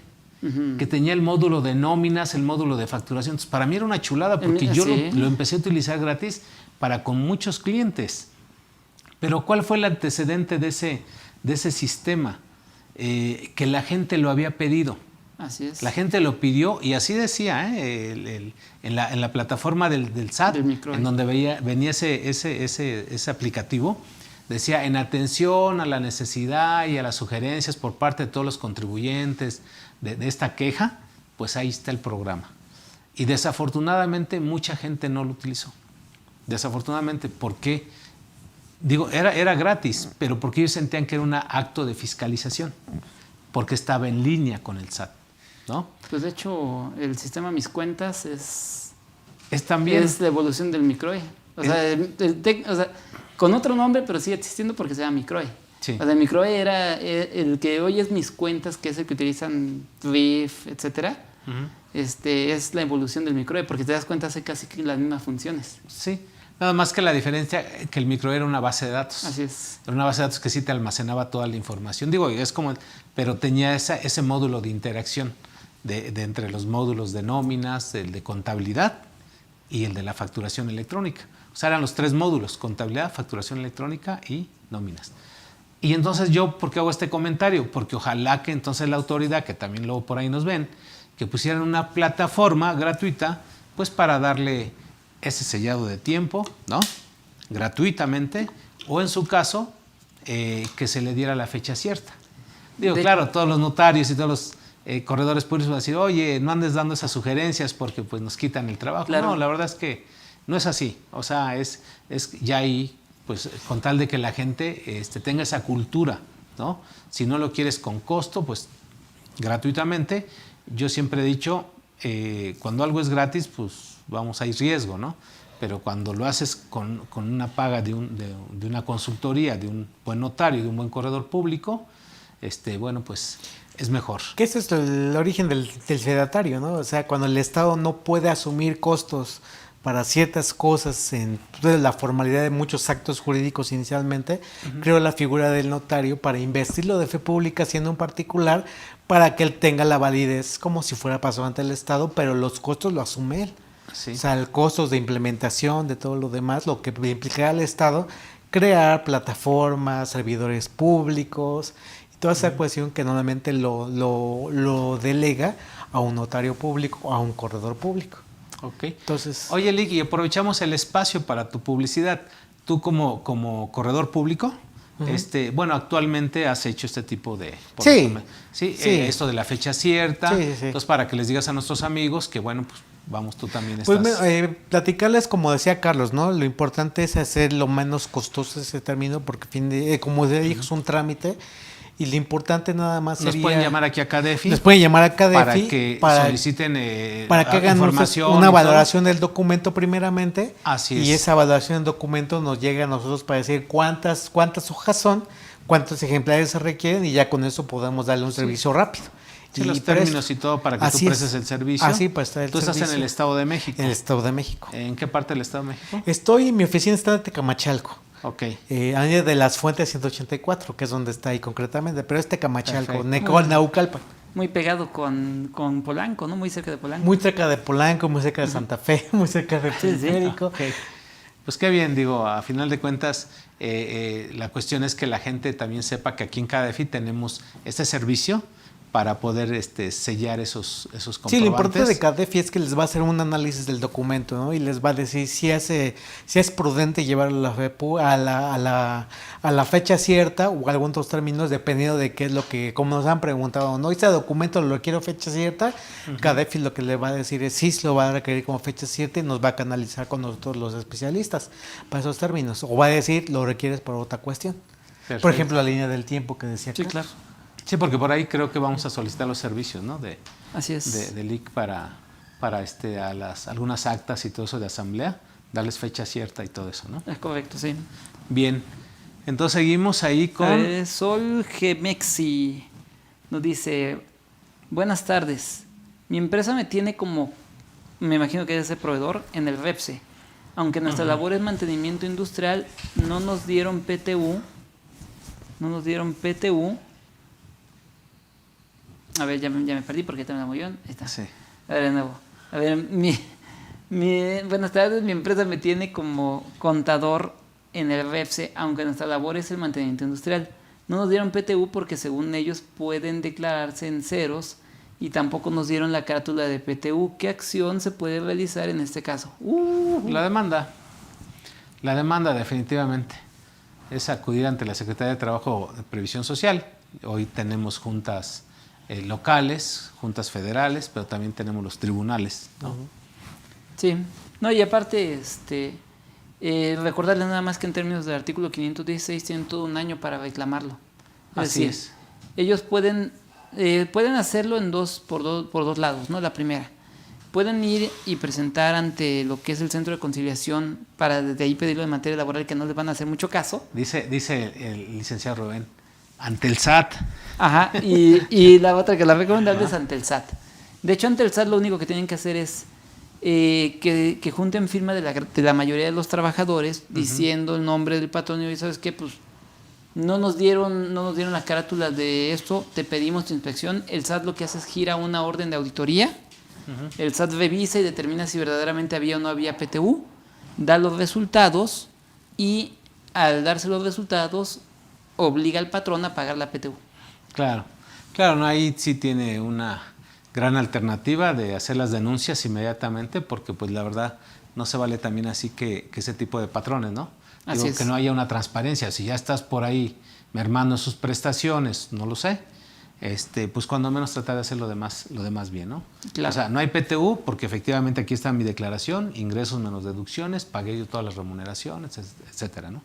que tenía el módulo de nóminas, el módulo de facturación. Entonces, para mí era una chulada porque yo lo empecé a utilizar gratis con muchos clientes. Pero ¿cuál fue el antecedente de ese sistema? Que la gente lo había pedido. Así es. La gente lo pidió y así decía en la plataforma del SAT, en donde venía ese aplicativo, decía, en atención a la necesidad y a las sugerencias por parte de todos los contribuyentes de esta queja, pues ahí está el programa. Y desafortunadamente mucha gente no lo utilizó. Desafortunadamente, ¿por qué? Digo, era gratis, pero porque ellos sentían que era un acto de fiscalización, porque estaba en línea con el SAT, ¿no? Pues de hecho, el sistema Mis Cuentas es también la evolución del Microe. O sea, con otro nombre, pero sigue existiendo porque se llama Microe. Sí. O sea, el Microe era el que hoy es Mis Cuentas, que es el que utilizan RIF, etcétera. Es la evolución del Microe, porque te das cuenta hace casi las mismas funciones. Sí. Nada más que la diferencia que el Microe era una base de datos. Así es. Era una base de datos que sí te almacenaba toda la información. Digo, pero tenía ese módulo de interacción de entre los módulos de nóminas, el de contabilidad y el de la facturación electrónica. O sea, eran los tres módulos: contabilidad, facturación electrónica y nóminas. Y entonces yo, ¿por qué hago este comentario? Porque ojalá que entonces la autoridad, que también luego por ahí nos ven, que pusieran una plataforma gratuita, pues para darle ese sellado de tiempo, ¿no? Gratuitamente, o en su caso, que se le diera la fecha cierta. Digo, claro, todos los notarios y todos los corredores públicos van a decir, oye, no andes dando esas sugerencias porque pues nos quitan el trabajo. Claro. No, la verdad es que no es así. O sea, es ya ahí, pues con tal de que la gente tenga esa cultura, ¿no? Si no lo quieres con costo, pues gratuitamente. Yo siempre he dicho, cuando algo es gratis, pues vamos, hay riesgo, ¿no? Pero cuando lo haces con una paga de una consultoría, de un buen notario, de un buen corredor público, bueno, pues es mejor. Que ese es el origen del sedatario, ¿no? O sea, cuando el Estado no puede asumir costos para ciertas cosas en la formalidad de muchos actos jurídicos inicialmente, creó la figura del notario para investirlo de fe pública siendo un particular para que él tenga la validez como si fuera pasado ante el Estado, pero los costos lo asume él. Sí. O sea, el costos de implementación, de todo lo demás, lo que implicará al Estado crear plataformas, servidores públicos, y toda esa cuestión que normalmente lo delega a un notario público, a un corredor público. Ok. Entonces, oye, Lick, y aprovechamos el espacio para tu publicidad. Tú como corredor público, bueno, actualmente has hecho este tipo de... Sí. Esto de la fecha cierta. Sí. Entonces, para que les digas a nuestros amigos que, bueno, pues vamos, tú también estás... Pues platicarles, como decía Carlos, ¿no? Lo importante es hacer lo menos costoso ese término, porque como dijo, es un trámite. Y lo importante nada más sería... Nos pueden llamar aquí a CADEFI. Nos pueden llamar a CADEFI para que soliciten para que hagan una valoración del documento primeramente. Así es. Y esa valoración del documento nos llega a nosotros para decir cuántas hojas son, cuántos ejemplares se requieren, y ya con eso podemos darle un servicio rápido. Sí, los términos y todo para que tú prestes el servicio. Así para estar el servicio. Tú estás en el Estado de México. En el Estado de México. ¿En qué parte del Estado de México? Mi oficina está en Tecamachalco. Ok. De las Fuentes 184, que es donde está ahí concretamente, pero es Tecamachalco, Naucalpan. Muy pegado con Polanco, ¿no? Muy cerca de Polanco. Muy cerca de Polanco, muy cerca de Santa Fe, muy cerca de Periférico. Okay. Pues qué bien, digo, a final de cuentas, la cuestión es que la gente también sepa que aquí en KDFI tenemos este servicio para poder sellar esos comprobantes. Sí, lo importante de KDFI es que les va a hacer un análisis del documento, ¿no? Y les va a decir si es prudente llevarlo a la FEPU a la fecha cierta o algunos otros términos, dependiendo de qué es lo que, como nos han preguntado, ¿no? Este documento lo quiero fecha cierta, KDFI lo que le va a decir es sí, lo va a requerir como fecha cierta y nos va a canalizar con nosotros los especialistas para esos términos. O va a decir, lo requieres por otra cuestión. Perfecto. Por ejemplo, la línea del tiempo que decía acá. Sí, claro. Sí, porque por ahí creo que vamos a solicitar los servicios, ¿no? Así es. De LIC para algunas actas y todo eso de asamblea, darles fecha cierta y todo eso, ¿no? Es correcto, sí. Bien, entonces seguimos ahí con... Sol Gemexi nos dice, buenas tardes, mi empresa me tiene como, me imagino que es ese proveedor, en el REPSE. Aunque nuestra labor es mantenimiento industrial, no nos dieron PTU. A ver, ya me perdí porque tengo un amollón. Ahí está. Sí. A ver, de nuevo. A ver, buenas tardes, mi empresa me tiene como contador en el REPSE, aunque nuestra labor es el mantenimiento industrial. No nos dieron PTU porque según ellos pueden declararse en ceros y tampoco nos dieron la carátula de PTU. ¿Qué acción se puede realizar en este caso? La demanda. La demanda definitivamente es acudir ante la Secretaría de Trabajo de Previsión Social. Hoy tenemos juntas locales, juntas federales, pero también tenemos los tribunales, ¿no? Sí, no, y aparte, recordarles nada más que en términos del artículo 516 tienen todo un año para reclamarlo. Así es. Ellos pueden hacerlo por dos lados, ¿no? La primera, pueden ir y presentar ante lo que es el Centro de Conciliación para desde ahí pedirlo de materia laboral, que no les van a hacer mucho caso. Dice el licenciado Rubén, ante el SAT. Ajá, y la otra que la recomendable es ante el SAT. De hecho, ante el SAT lo único que tienen que hacer es que junten firma de la mayoría de los trabajadores diciendo el nombre del patrón y ¿sabes qué? Pues no nos dieron las carátulas de esto, te pedimos tu inspección. El SAT lo que hace es gira una orden de auditoría. El SAT revisa y determina si verdaderamente había o no había PTU, da los resultados y al darse los resultados obliga al patrón a pagar la PTU. Claro, no, ahí sí tiene una gran alternativa de hacer las denuncias inmediatamente, porque pues la verdad no se vale también así que ese tipo de patrones, ¿no? Digo, que no haya una transparencia. Si ya estás por ahí mermando sus prestaciones, no lo sé, pues cuando menos tratar de hacer lo demás bien, ¿no? Claro. O sea, no hay PTU porque efectivamente aquí está mi declaración, ingresos menos deducciones, pagué yo todas las remuneraciones, etcétera, ¿no?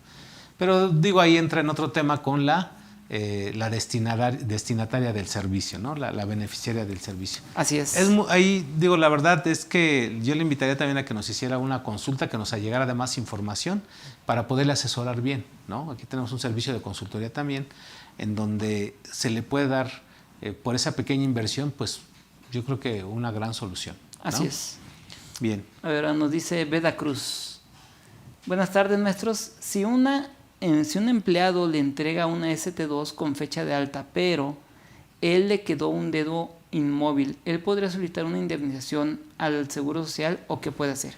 Pero digo, ahí entra en otro tema con la destinataria del servicio, ¿no? La beneficiaria del servicio. Así es. Ahí digo, la verdad es que yo le invitaría también a que nos hiciera una consulta, que nos llegara de más información para poderle asesorar bien, ¿no? Aquí tenemos un servicio de consultoría también, en donde se le puede dar, por esa pequeña inversión, pues yo creo que una gran solución, ¿no? Así es. Bien. A ver, nos dice Beda Cruz. Buenas tardes, maestros. Si un empleado le entrega una ST2 con fecha de alta, pero él le quedó un dedo inmóvil, ¿él podría solicitar una indemnización al Seguro Social o qué puede hacer?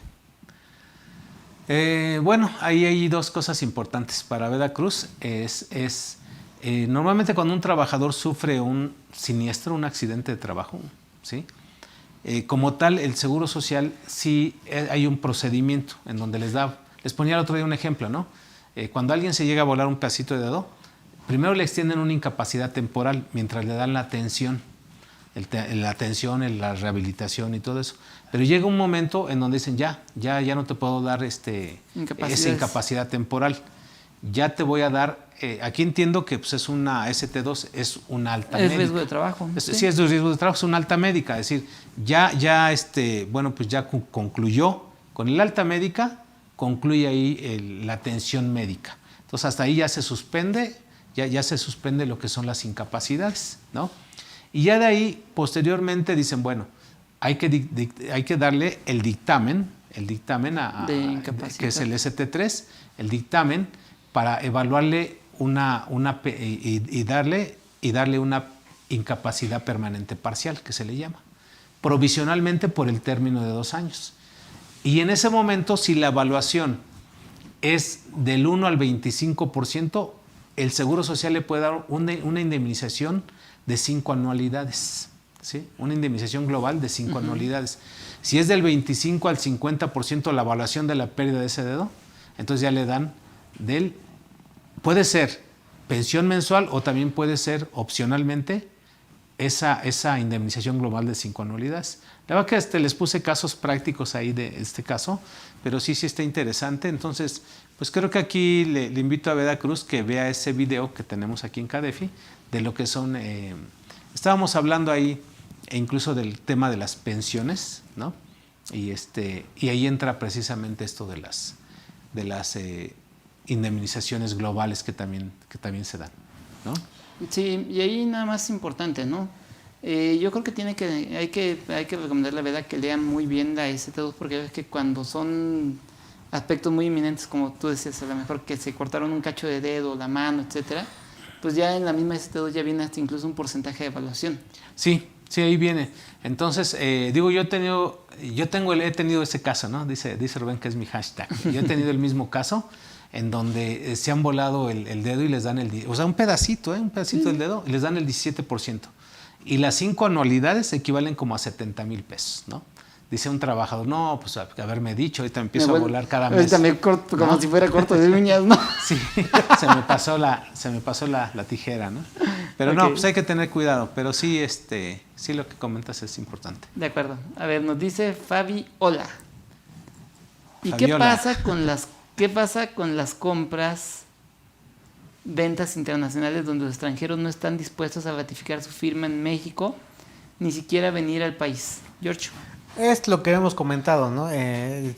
Bueno, ahí hay dos cosas importantes para Beda Cruz. Normalmente cuando un trabajador sufre un siniestro, un accidente de trabajo, ¿sí? Como tal, el Seguro Social sí hay un procedimiento en donde les ponía el otro día un ejemplo, ¿no? Cuando alguien se llega a volar un pedacito de dedo, primero le extienden una incapacidad temporal mientras le dan la atención, la rehabilitación y todo eso. Pero llega un momento en donde dicen, ya no te puedo dar esa incapacidad temporal. Ya te voy a dar, aquí entiendo que pues, es una ST2, es una alta médica. Es riesgo de trabajo. Sí, es de riesgo de trabajo, es una alta médica. Es decir, pues ya concluyó con el alta médica, concluye ahí la atención médica. Entonces hasta ahí ya se suspende, ya se suspende lo que son las incapacidades, ¿no? Y ya de ahí, posteriormente dicen, bueno, hay que darle el dictamen que es el ST3, el dictamen para evaluarle y darle una incapacidad permanente parcial, que se le llama, provisionalmente por el término de 2 años. Y en ese momento, si la evaluación es del 1 al 25%, el Seguro Social le puede dar una indemnización de 5 anualidades, ¿sí? Una indemnización global de 5 anualidades. Si es del 25 al 50% la evaluación de la pérdida de ese dedo, entonces ya le dan puede ser pensión mensual o también puede ser opcionalmente esa indemnización global de 5 anualidades. La verdad que les puse casos prácticos ahí de este caso, pero sí está interesante. Entonces, pues creo que aquí le invito a Beda Cruz que vea ese video que tenemos aquí en CADEFI de lo que son, estábamos hablando ahí incluso del tema de las pensiones, ¿no? Y ahí entra precisamente esto de las indemnizaciones globales que también se dan, ¿no? Sí, y ahí nada más importante, ¿no? Yo creo que hay que recomendarle, la verdad, que lean muy bien la ST2, porque es que cuando son aspectos muy inminentes, como tú decías, a lo mejor que se cortaron un cacho de dedo, la mano, etcétera, pues ya en la misma ST2 ya viene hasta incluso un porcentaje de evaluación. Sí, ahí viene. Entonces, digo, he tenido ese caso, ¿no? Dice Rubén que es mi hashtag. Yo he tenido el mismo caso en donde se han volado el dedo y les dan un pedacito del dedo, y les dan el 17%. Y las 5 anualidades equivalen como a 70,000 pesos, ¿no? Dice un trabajador, no, pues haberme dicho, ahorita me empiezo a volar cada mes. Ahorita me corto, ¿no? Como si fuera corto de uñas, ¿no? Sí, se me pasó la tijera, ¿no? Pero okay. No, pues hay que tener cuidado, pero sí lo que comentas es importante. De acuerdo. A ver, nos dice Fabi, hola. ¿Y Fabiola. qué pasa con las compras, ventas internacionales donde los extranjeros no están dispuestos a ratificar su firma en México, ni siquiera venir al país? George. Es lo que hemos comentado, ¿no?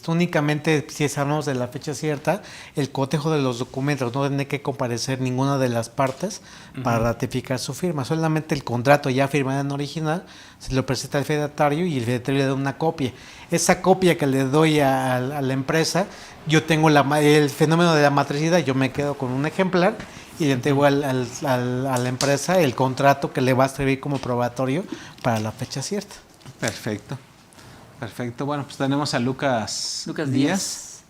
Únicamente si hablamos de la fecha cierta, el cotejo de los documentos, no tiene que comparecer ninguna de las partes para ratificar su firma. Solamente el contrato ya firmado en original se lo presenta al fedatario y el fedatario le da una copia. Esa copia que le doy a la empresa, yo tengo el fenómeno de la matricidad, yo me quedo con un ejemplar y le entrego a la empresa el contrato que le va a servir como probatorio para la fecha cierta. Perfecto. Bueno, pues tenemos a Lucas Díaz.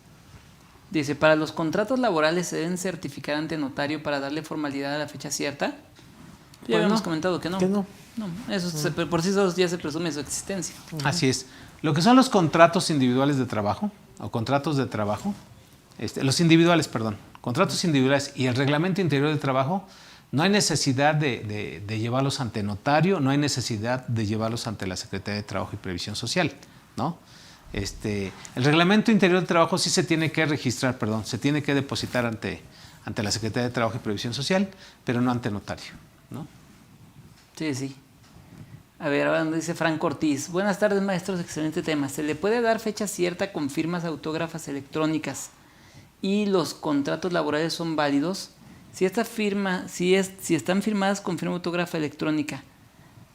Dice, ¿para los contratos laborales se deben certificar ante notario para darle formalidad a la fecha cierta? Ya habíamos comentado que no. Que no. No, eso por sí solos ya se presume su existencia. Así es. Lo que son los contratos individuales de trabajo o contratos de trabajo, contratos individuales y el reglamento interior del trabajo, no hay necesidad de llevarlos ante notario, no hay necesidad de llevarlos ante la Secretaría de Trabajo y Previsión Social, ¿no? El reglamento interior del trabajo sí se tiene que registrar, se tiene que depositar ante la Secretaría de Trabajo y Previsión Social, pero no ante notario, ¿no? Sí. A ver, ahora nos dice Franco Ortiz. Buenas tardes, maestros, excelente tema. ¿Se le puede dar fecha cierta con firmas autógrafas electrónicas y los contratos laborales son válidos? Si están firmadas con firma autógrafa electrónica,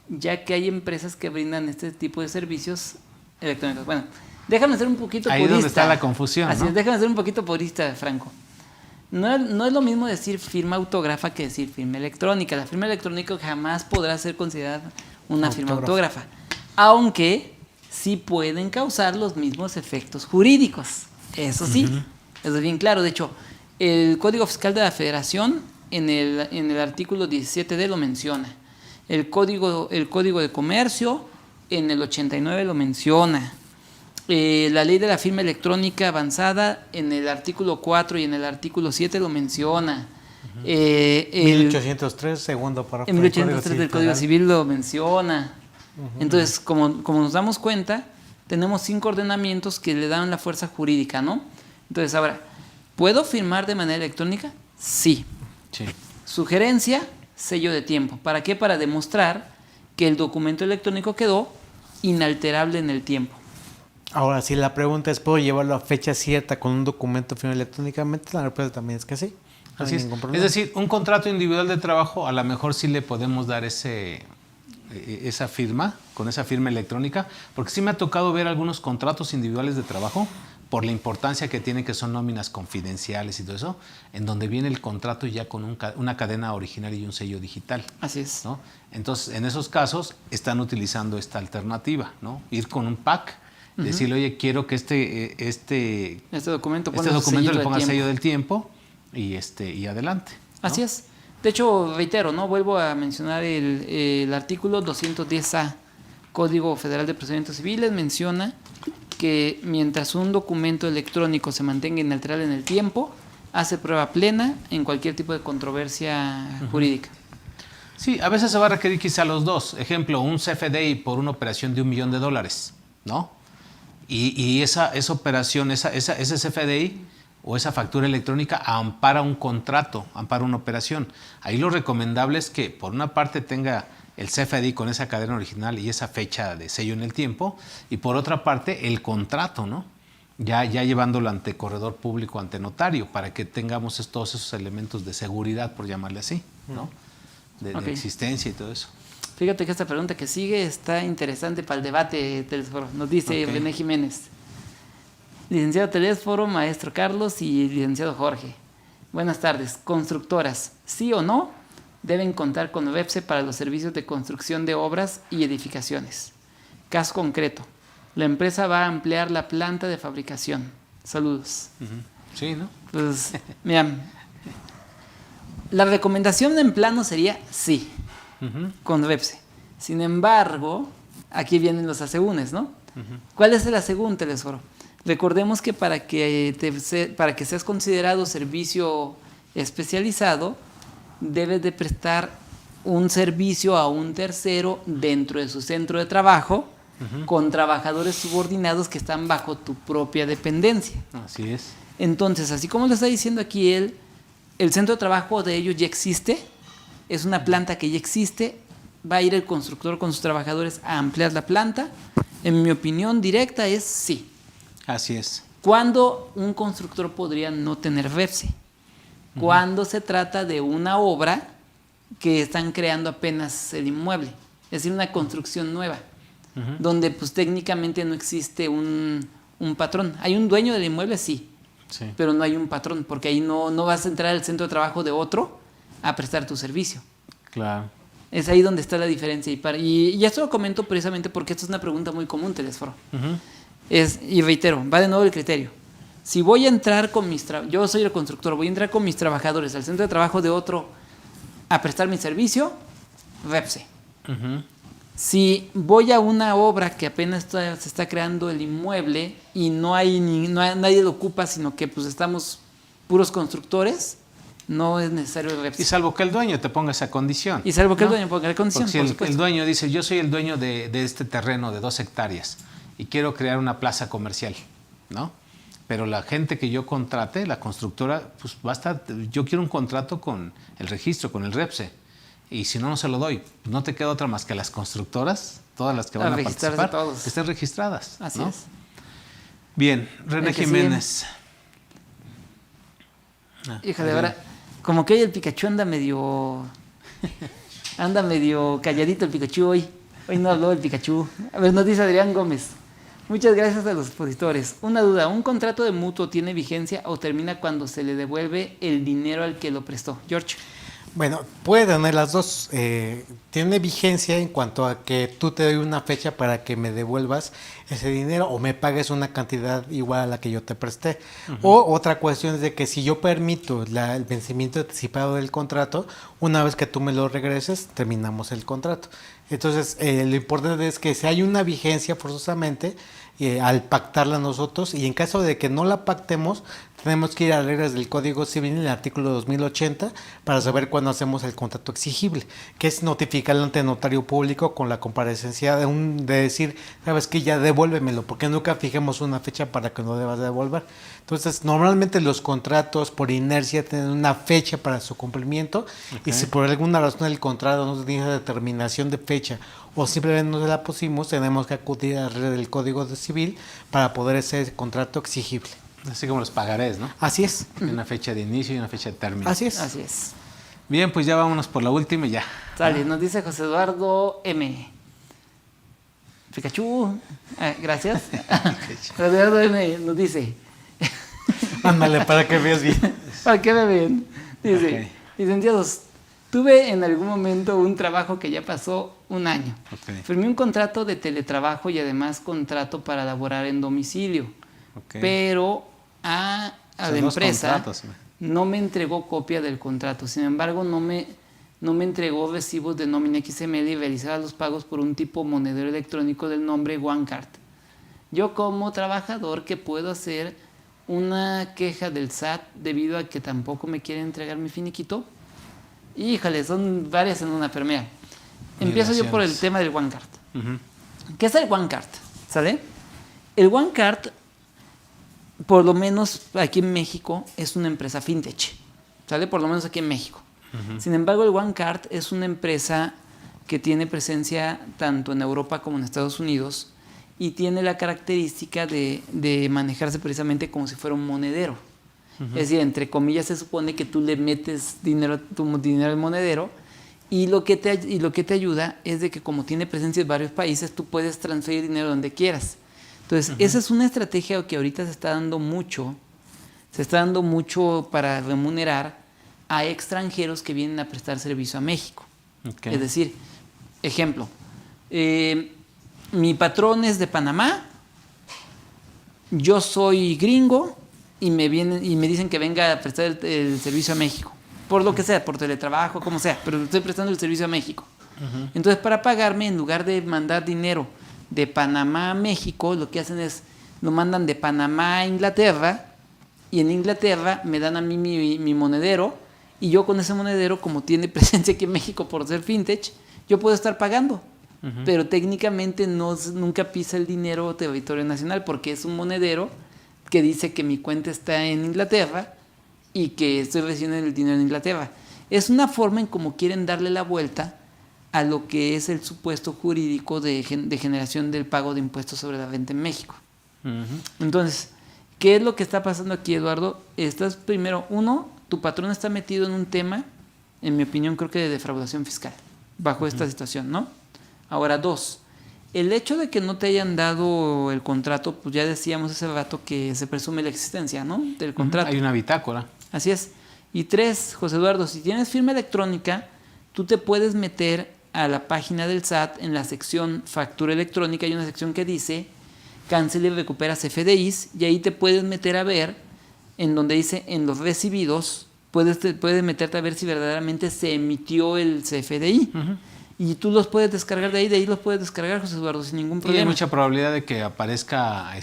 ya que hay empresas que brindan este tipo de servicios electrónicos. Bueno, déjame ser un poquito purista. Ahí es donde está la confusión, Así ¿no? es, déjame ser un poquito purista, Franco. No es lo mismo decir firma autógrafa que decir firma electrónica. La firma electrónica jamás podrá ser considerada una firma autógrafa, aunque sí pueden causar los mismos efectos jurídicos. Eso sí, eso es bien claro. De hecho, el Código Fiscal de la Federación en el artículo 17D lo menciona. El Código de Comercio en el 89 lo menciona. La Ley de la Firma Electrónica Avanzada en el artículo 4 y en el artículo 7 lo menciona. 1803, segundo párrafo. En 1803 del Código Civil lo menciona. Entonces, como nos damos cuenta, tenemos 5 ordenamientos que le dan la fuerza jurídica, ¿no? Entonces, ahora, ¿puedo firmar de manera electrónica? Sí. Sugerencia, sello de tiempo. ¿Para qué? Para demostrar que el documento electrónico quedó inalterable en el tiempo. Ahora, si la pregunta es, ¿puedo llevarlo a fecha cierta con un documento firmado electrónicamente? La respuesta también es que sí. Así es. Es decir, un contrato individual de trabajo, a lo mejor sí le podemos dar esa firma, con esa firma electrónica, porque sí me ha tocado ver algunos contratos individuales de trabajo por la importancia que tiene, que son nóminas confidenciales y todo eso, en donde viene el contrato ya con una cadena original y un sello digital. Así es. ¿No? Entonces, en esos casos están utilizando esta alternativa, ¿no? Ir con un pack, decirle, oye, quiero que este documento le ponga sello del tiempo y adelante, ¿no? Así es. De hecho, reitero, ¿no? Vuelvo a mencionar el artículo 210A, Código Federal de Procedimientos Civiles, menciona que mientras un documento electrónico se mantenga inalterable en el tiempo, hace prueba plena en cualquier tipo de controversia jurídica. Sí, a veces se va a requerir quizá los dos. Ejemplo, un CFDI por una operación de $1 millón, ¿no? Y esa operación, ese CFDI o esa factura electrónica ampara un contrato, ampara una operación. Ahí lo recomendable es que por una parte tenga el CFDI con esa cadena original y esa fecha de sello en el tiempo, y por otra parte el contrato, ¿no? Ya llevándolo ante corredor público, ante notario, para que tengamos todos esos elementos de seguridad, por llamarle así, ¿no? De existencia y todo eso. Fíjate que esta pregunta que sigue está interesante para el debate, Telesforo. Nos dice René Jiménez. Licenciado Telesforo, maestro Carlos y licenciado Jorge. Buenas tardes. Constructoras, ¿sí o no deben contar con REPSE para los servicios de construcción de obras y edificaciones? Caso concreto. La empresa va a ampliar la planta de fabricación. Saludos. Sí, ¿no? Pues, mira, la recomendación en plano sería sí, con REPSE. Sin embargo, aquí vienen los asegúnes, ¿no? ¿Cuál es el asegún, Telesforo? Recordemos que para que seas considerado servicio especializado, debes de prestar un servicio a un tercero dentro de su centro de trabajo, con trabajadores subordinados que están bajo tu propia dependencia. Así es. Entonces, así como lo está diciendo aquí él, el centro de trabajo de ellos ya existe, es una planta que ya existe, va a ir el constructor con sus trabajadores a ampliar la planta. En mi opinión directa es sí. Así es. ¿Cuándo un constructor podría no tener REPSE? Cuando se trata de una obra que están creando apenas el inmueble, es decir, una construcción nueva, donde pues técnicamente no existe un patrón. Hay un dueño del inmueble, sí, pero no hay un patrón, porque ahí no vas a entrar al centro de trabajo de otro a prestar tu servicio. Claro. Es ahí donde está la diferencia. Y esto lo comento precisamente porque esto es una pregunta muy común, Telesforo. Y reitero, va de nuevo el criterio. Si voy a entrar con yo soy el constructor, voy a entrar con mis trabajadores al centro de trabajo de otro a prestar mi servicio, REPSE. Si voy a una obra que apenas se está creando el inmueble y nadie lo ocupa, sino que pues estamos puros constructores, no es necesario el REPSE. Y salvo que el dueño te ponga esa condición. Y salvo que el dueño ponga la condición, porque si el dueño dice, yo soy el dueño de este terreno de 2 hectáreas y quiero crear una plaza comercial, ¿no? Pero la gente que yo contrate, la constructora, pues basta, yo quiero un contrato con el registro, con el REPSE. Y si no, no se lo doy. No te queda otra más que las constructoras, todas las que van a participar, que estén registradas. Así ¿no? es. Bien, René Jiménez. Híjole, ahora, como que hoy el Pikachu anda medio calladito el Pikachu hoy. Hoy no habló el Pikachu. A ver, nos dice Adrián Gómez. Muchas gracias a los expositores. Una duda, ¿un contrato de mutuo tiene vigencia o termina cuando se le devuelve el dinero al que lo prestó? George. Bueno, puede tener las dos. Tiene vigencia en cuanto a que tú te doy una fecha para que me devuelvas ese dinero o me pagues una cantidad igual a la que yo te presté. O otra cuestión es de que si yo permito el vencimiento anticipado del contrato, una vez que tú me lo regreses, terminamos el contrato. Entonces, lo importante es que si hay una vigencia forzosamente, al pactarla nosotros, y en caso de que no la pactemos, tenemos que ir a reglas del Código Civil en el artículo 2080 para saber cuándo hacemos el contrato exigible, que es notificarlo ante notario público con la comparecencia de decir, sabes que ya devuélvemelo, porque nunca fijemos una fecha para que no debas devolver. Entonces, normalmente los contratos por inercia tienen una fecha para su cumplimiento, y si por alguna razón el contrato no tiene esa determinación de fecha o simplemente no se la pusimos, tenemos que acudir a la regla del Código Civil para poder hacer ese contrato exigible. Así como los pagarés, ¿no? Así es. Una fecha de inicio y una fecha de término. Así es. Así es. Bien, pues ya vámonos por la última y ya. Sale, nos dice José Eduardo M. Pikachu, gracias. Eduardo nos dice, Ándale, para que veas bien. ¿para qué me ven? Dice, Ok. licenciados, tuve en algún momento un trabajo que ya pasó un año. Ok. Firmé un contrato de teletrabajo y además contrato para laborar en domicilio. Ok. Pero a O sea, la dos empresa contratos, no me entregó copia del contrato. Sin embargo, no me entregó recibos de nómina XML y realizaba los pagos por un tipo monedero electrónico del nombre OneCard. Yo como trabajador, ¿qué puedo hacer? Una queja del SAT debido a que tampoco me quiere entregar mi finiquito. Híjole, son varias en una, pero mira, empiezo yo por el tema del OneCard. Ujú. ¿Qué es el OneCard? ¿Sale? El OneCard, por lo menos aquí en México, es una empresa fintech. ¿Sale? Por lo menos aquí en México. Sin embargo, el OneCard es una empresa que tiene presencia tanto en Europa como en Estados Unidos y tiene la característica de manejarse precisamente como si fuera un monedero. Es decir, entre comillas, se supone que tú le metes tu dinero al monedero y lo que te ayuda es de que como tiene presencia en varios países, tú puedes transferir dinero donde quieras. Entonces, esa es una estrategia que ahorita se está dando mucho para remunerar a extranjeros que vienen a prestar servicio a México. Okay. Es decir, ejemplo, mi patrón es de Panamá, yo soy gringo y me dicen que venga a prestar el servicio a México, por lo que sea, por teletrabajo, como sea, pero estoy prestando el servicio a México. Entonces, para pagarme, en lugar de mandar dinero de Panamá a México, lo que hacen es, lo mandan de Panamá a Inglaterra, y en Inglaterra me dan a mí mi monedero, y yo con ese monedero, como tiene presencia aquí en México por ser fintech, yo puedo estar pagando. Pero técnicamente nunca pisa el dinero territorio nacional, porque es un monedero que dice que mi cuenta está en Inglaterra y que estoy recibiendo el dinero en Inglaterra. Es una forma en cómo quieren darle la vuelta a lo que es el supuesto jurídico de generación del pago de impuestos sobre la renta en México. Entonces, ¿qué es lo que está pasando aquí, Eduardo? Estás primero, tu patrón está metido en un tema, en mi opinión, creo que de defraudación fiscal, bajo esta situación, ¿no? Ahora, 2, el hecho de que no te hayan dado el contrato, pues ya decíamos hace rato que se presume la existencia, ¿no? Del contrato. Hay una bitácora. Así es. Y 3, José Eduardo, si tienes firma electrónica, tú te puedes meter a la página del SAT en la sección factura electrónica. Hay una sección que dice cancela y recupera CFDIs, y ahí te puedes meter a ver en donde dice en los recibidos, puedes meterte a ver si verdaderamente se emitió el CFDI. Y tú los puedes descargar de ahí los puedes descargar, José Eduardo, sin ningún problema. Y hay mucha probabilidad de que aparezca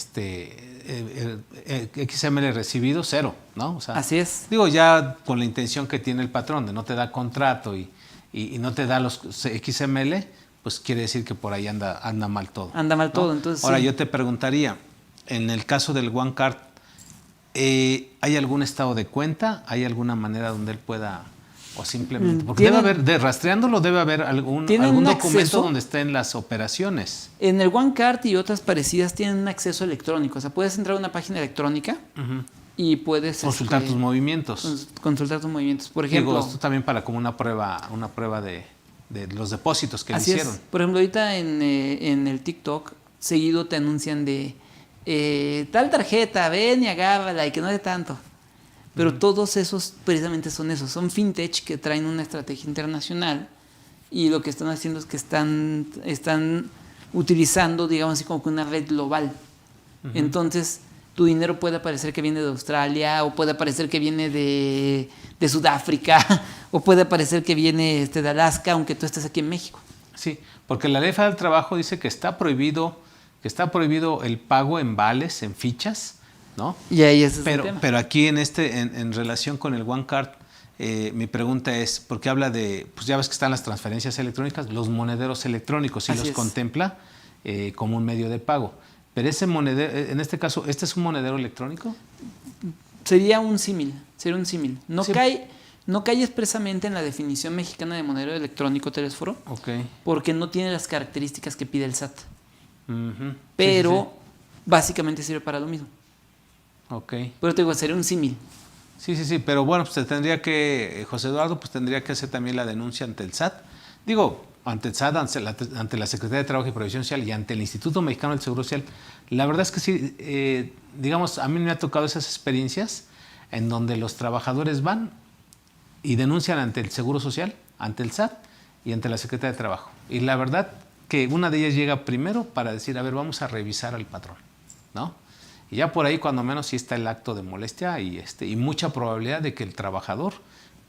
XML recibido 0, ¿no? O sea, así es. Digo, ya con la intención que tiene el patrón de no te da contrato y no te da los XML, pues quiere decir que por ahí anda mal todo. Anda mal ¿no? todo, entonces Ahora, sí. yo te preguntaría, en el caso del OneCard, ¿hay algún estado de cuenta? ¿Hay alguna manera donde él pueda, o simplemente, porque debe haber, rastreándolo debe haber algún documento acceso donde estén las operaciones? En el OneCard y otras parecidas tienen un acceso electrónico, o sea, puedes entrar a una página electrónica y puedes Consultar tus movimientos. Consultar tus movimientos. Por ejemplo, Digo, esto también para como una prueba de los depósitos que le así hicieron. es. Por ejemplo, ahorita en el TikTok seguido te anuncian de tal tarjeta, ven y agárrala y que no de tanto. Pero todos esos precisamente son esos, son fintech que traen una estrategia internacional y lo que están haciendo es que están utilizando, digamos así, como que una red global. Entonces, tu dinero puede parecer que viene de Australia, o puede parecer que viene de Sudáfrica, o puede parecer que viene de Alaska, aunque tú estés aquí en México. Sí, porque la Ley Federal del Trabajo dice que está prohibido el pago en vales, en fichas, ¿no? Y ahí ese es el tema. Pero aquí en relación con el OneCard, mi pregunta es, porque habla de, pues ya ves que están las transferencias electrónicas, los monederos electrónicos, y los contempla como un medio de pago. Pero ese monedero, en este caso, ¿este es un monedero electrónico? Sería un símil. No cae expresamente en la definición mexicana de monedero electrónico telésforo, porque no tiene las características que pide el SAT. Pero básicamente sirve para lo mismo. Pero te digo, sería un símil. Sí, pero bueno, pues tendría que, José Eduardo, pues tendría que hacer también la denuncia ante el SAT. Digo, ante el SAT, ante la Secretaría de Trabajo y Previsión Social y ante el Instituto Mexicano del Seguro Social. La verdad es que sí, digamos, a mí me ha tocado esas experiencias en donde los trabajadores van y denuncian ante el Seguro Social, ante el SAT y ante la Secretaría de Trabajo. Y la verdad que una de ellas llega primero para decir, a ver, vamos a revisar al patrón, ¿no? Y ya por ahí, cuando menos, sí está el acto de molestia y mucha probabilidad de que el trabajador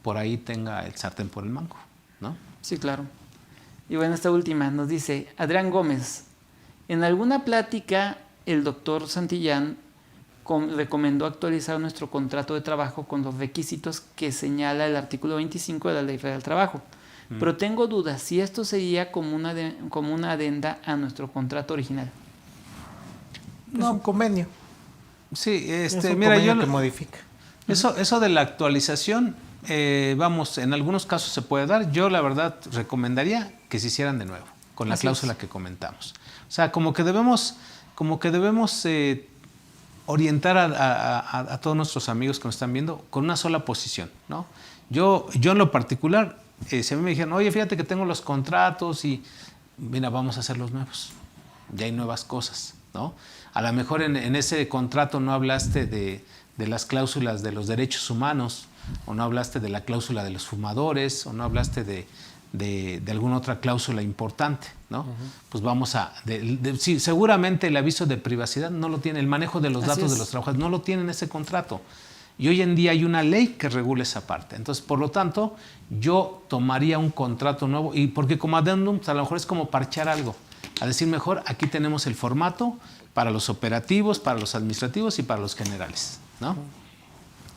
por ahí tenga el sartén por el mango, ¿no? Sí, claro. Y bueno, esta última nos dice Adrián Gómez. En alguna plática, el doctor Santillán recomendó actualizar nuestro contrato de trabajo con los requisitos que señala el artículo 25 de la Ley Federal del Trabajo. Pero tengo dudas si esto sería como una adenda a nuestro contrato original. No, es un convenio. Sí, Es un mira, convenio que modifica. Eso de la actualización, vamos, en algunos casos se puede dar. Yo, la verdad, recomendaría que se hicieran de nuevo, con la cláusula que comentamos. O sea, como que debemos orientar a todos nuestros amigos que nos están viendo con una sola posición, ¿no? Yo en lo particular, si a mí me dijeron, oye, fíjate que tengo los contratos y mira, vamos a hacer los nuevos. Ya hay nuevas cosas, ¿no? A lo mejor en ese contrato no hablaste de las cláusulas de los derechos humanos, o no hablaste de la cláusula de los fumadores, o no hablaste de alguna otra cláusula importante, ¿no? Pues vamos sí, seguramente el aviso de privacidad no lo tiene, el manejo de los datos de los trabajadores no lo tiene en ese contrato. Y hoy en día hay una ley que regula esa parte. Entonces, por lo tanto, yo tomaría un contrato nuevo, y porque como adendum, a lo mejor es como parchar algo. A decir, mejor, aquí tenemos el formato para los operativos, para los administrativos y para los generales, ¿no?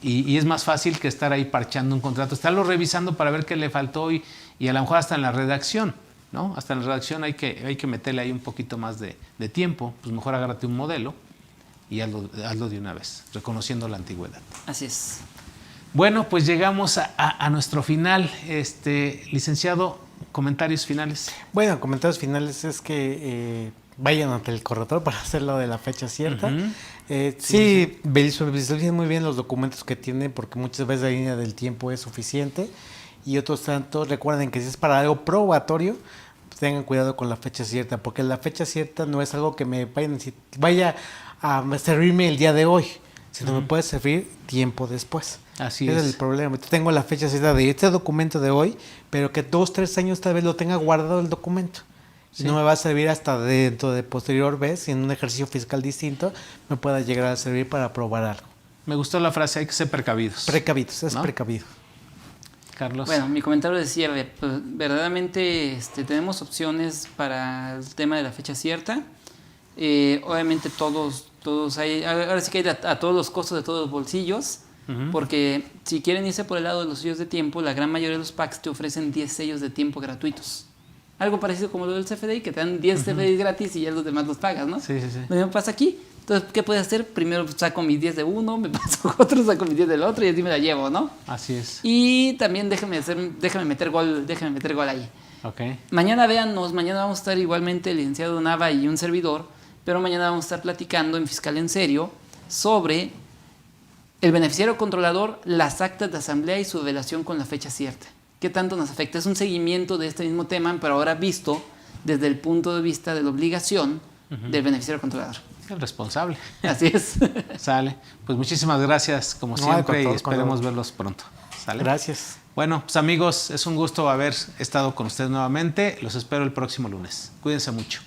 Y es más fácil que estar ahí parchando un contrato, estarlo revisando para ver qué le faltó y a lo mejor hasta en la redacción, ¿no? Hasta en la redacción hay que meterle ahí un poquito más de tiempo. Pues mejor agárrate un modelo y hazlo de una vez, reconociendo la antigüedad. Así es. Bueno, pues llegamos a nuestro final. Licenciado, comentarios finales. Bueno, comentarios finales es que vayan ante el corredor para hacerlo de la fecha cierta. Sí, visualicen muy bien los documentos que tienen, porque muchas veces la línea del tiempo es suficiente, y otros tantos, recuerden que si es para algo probatorio, pues tengan cuidado con la fecha cierta, porque la fecha cierta no es algo que me vaya a servirme el día de hoy, sino me puede servir tiempo después. Así Ese es el problema. Tengo la fecha cierta de este documento de hoy, pero que 2-3 años tal vez lo tenga guardado el documento. Sí. No me va a servir hasta dentro de posterior vez, en un ejercicio fiscal distinto, me pueda llegar a servir para aprobar algo. Me gustó la frase, hay que ser precavidos. Precavidos, es, ¿no? Precavido. Carlos. Bueno, mi comentario de cierre, pues, verdaderamente tenemos opciones para el tema de la fecha cierta. Obviamente todos hay, ahora sí que hay a todos los costos de todos los bolsillos, porque si quieren irse por el lado de los sellos de tiempo, la gran mayoría de los packs te ofrecen 10 sellos de tiempo gratuitos. Algo parecido como lo del CFDI, que te dan 10 CFDIs gratis y ya los demás los pagas, ¿no? Sí. Lo mismo pasa aquí. Entonces, ¿qué puedes hacer? Primero saco mis 10 de uno, me paso otro, saco mis 10 del otro y así me la llevo, ¿no? Así es. Y también déjenme meter gol ahí. Okay. Mañana véannos, mañana vamos a estar igualmente el licenciado Nava y un servidor, pero mañana vamos a estar platicando en Fiscal en Serio sobre el beneficiario controlador, las actas de asamblea y su relación con la fecha cierta. ¿Qué tanto nos afecta? Es un seguimiento de este mismo tema, pero ahora visto desde el punto de vista de la obligación del beneficiario controlador. El responsable. Así es. Sale. Pues muchísimas gracias, como siempre, y esperemos verlos pronto. ¿Sale? Gracias. Bueno, pues amigos, es un gusto haber estado con ustedes nuevamente. Los espero el próximo lunes. Cuídense mucho.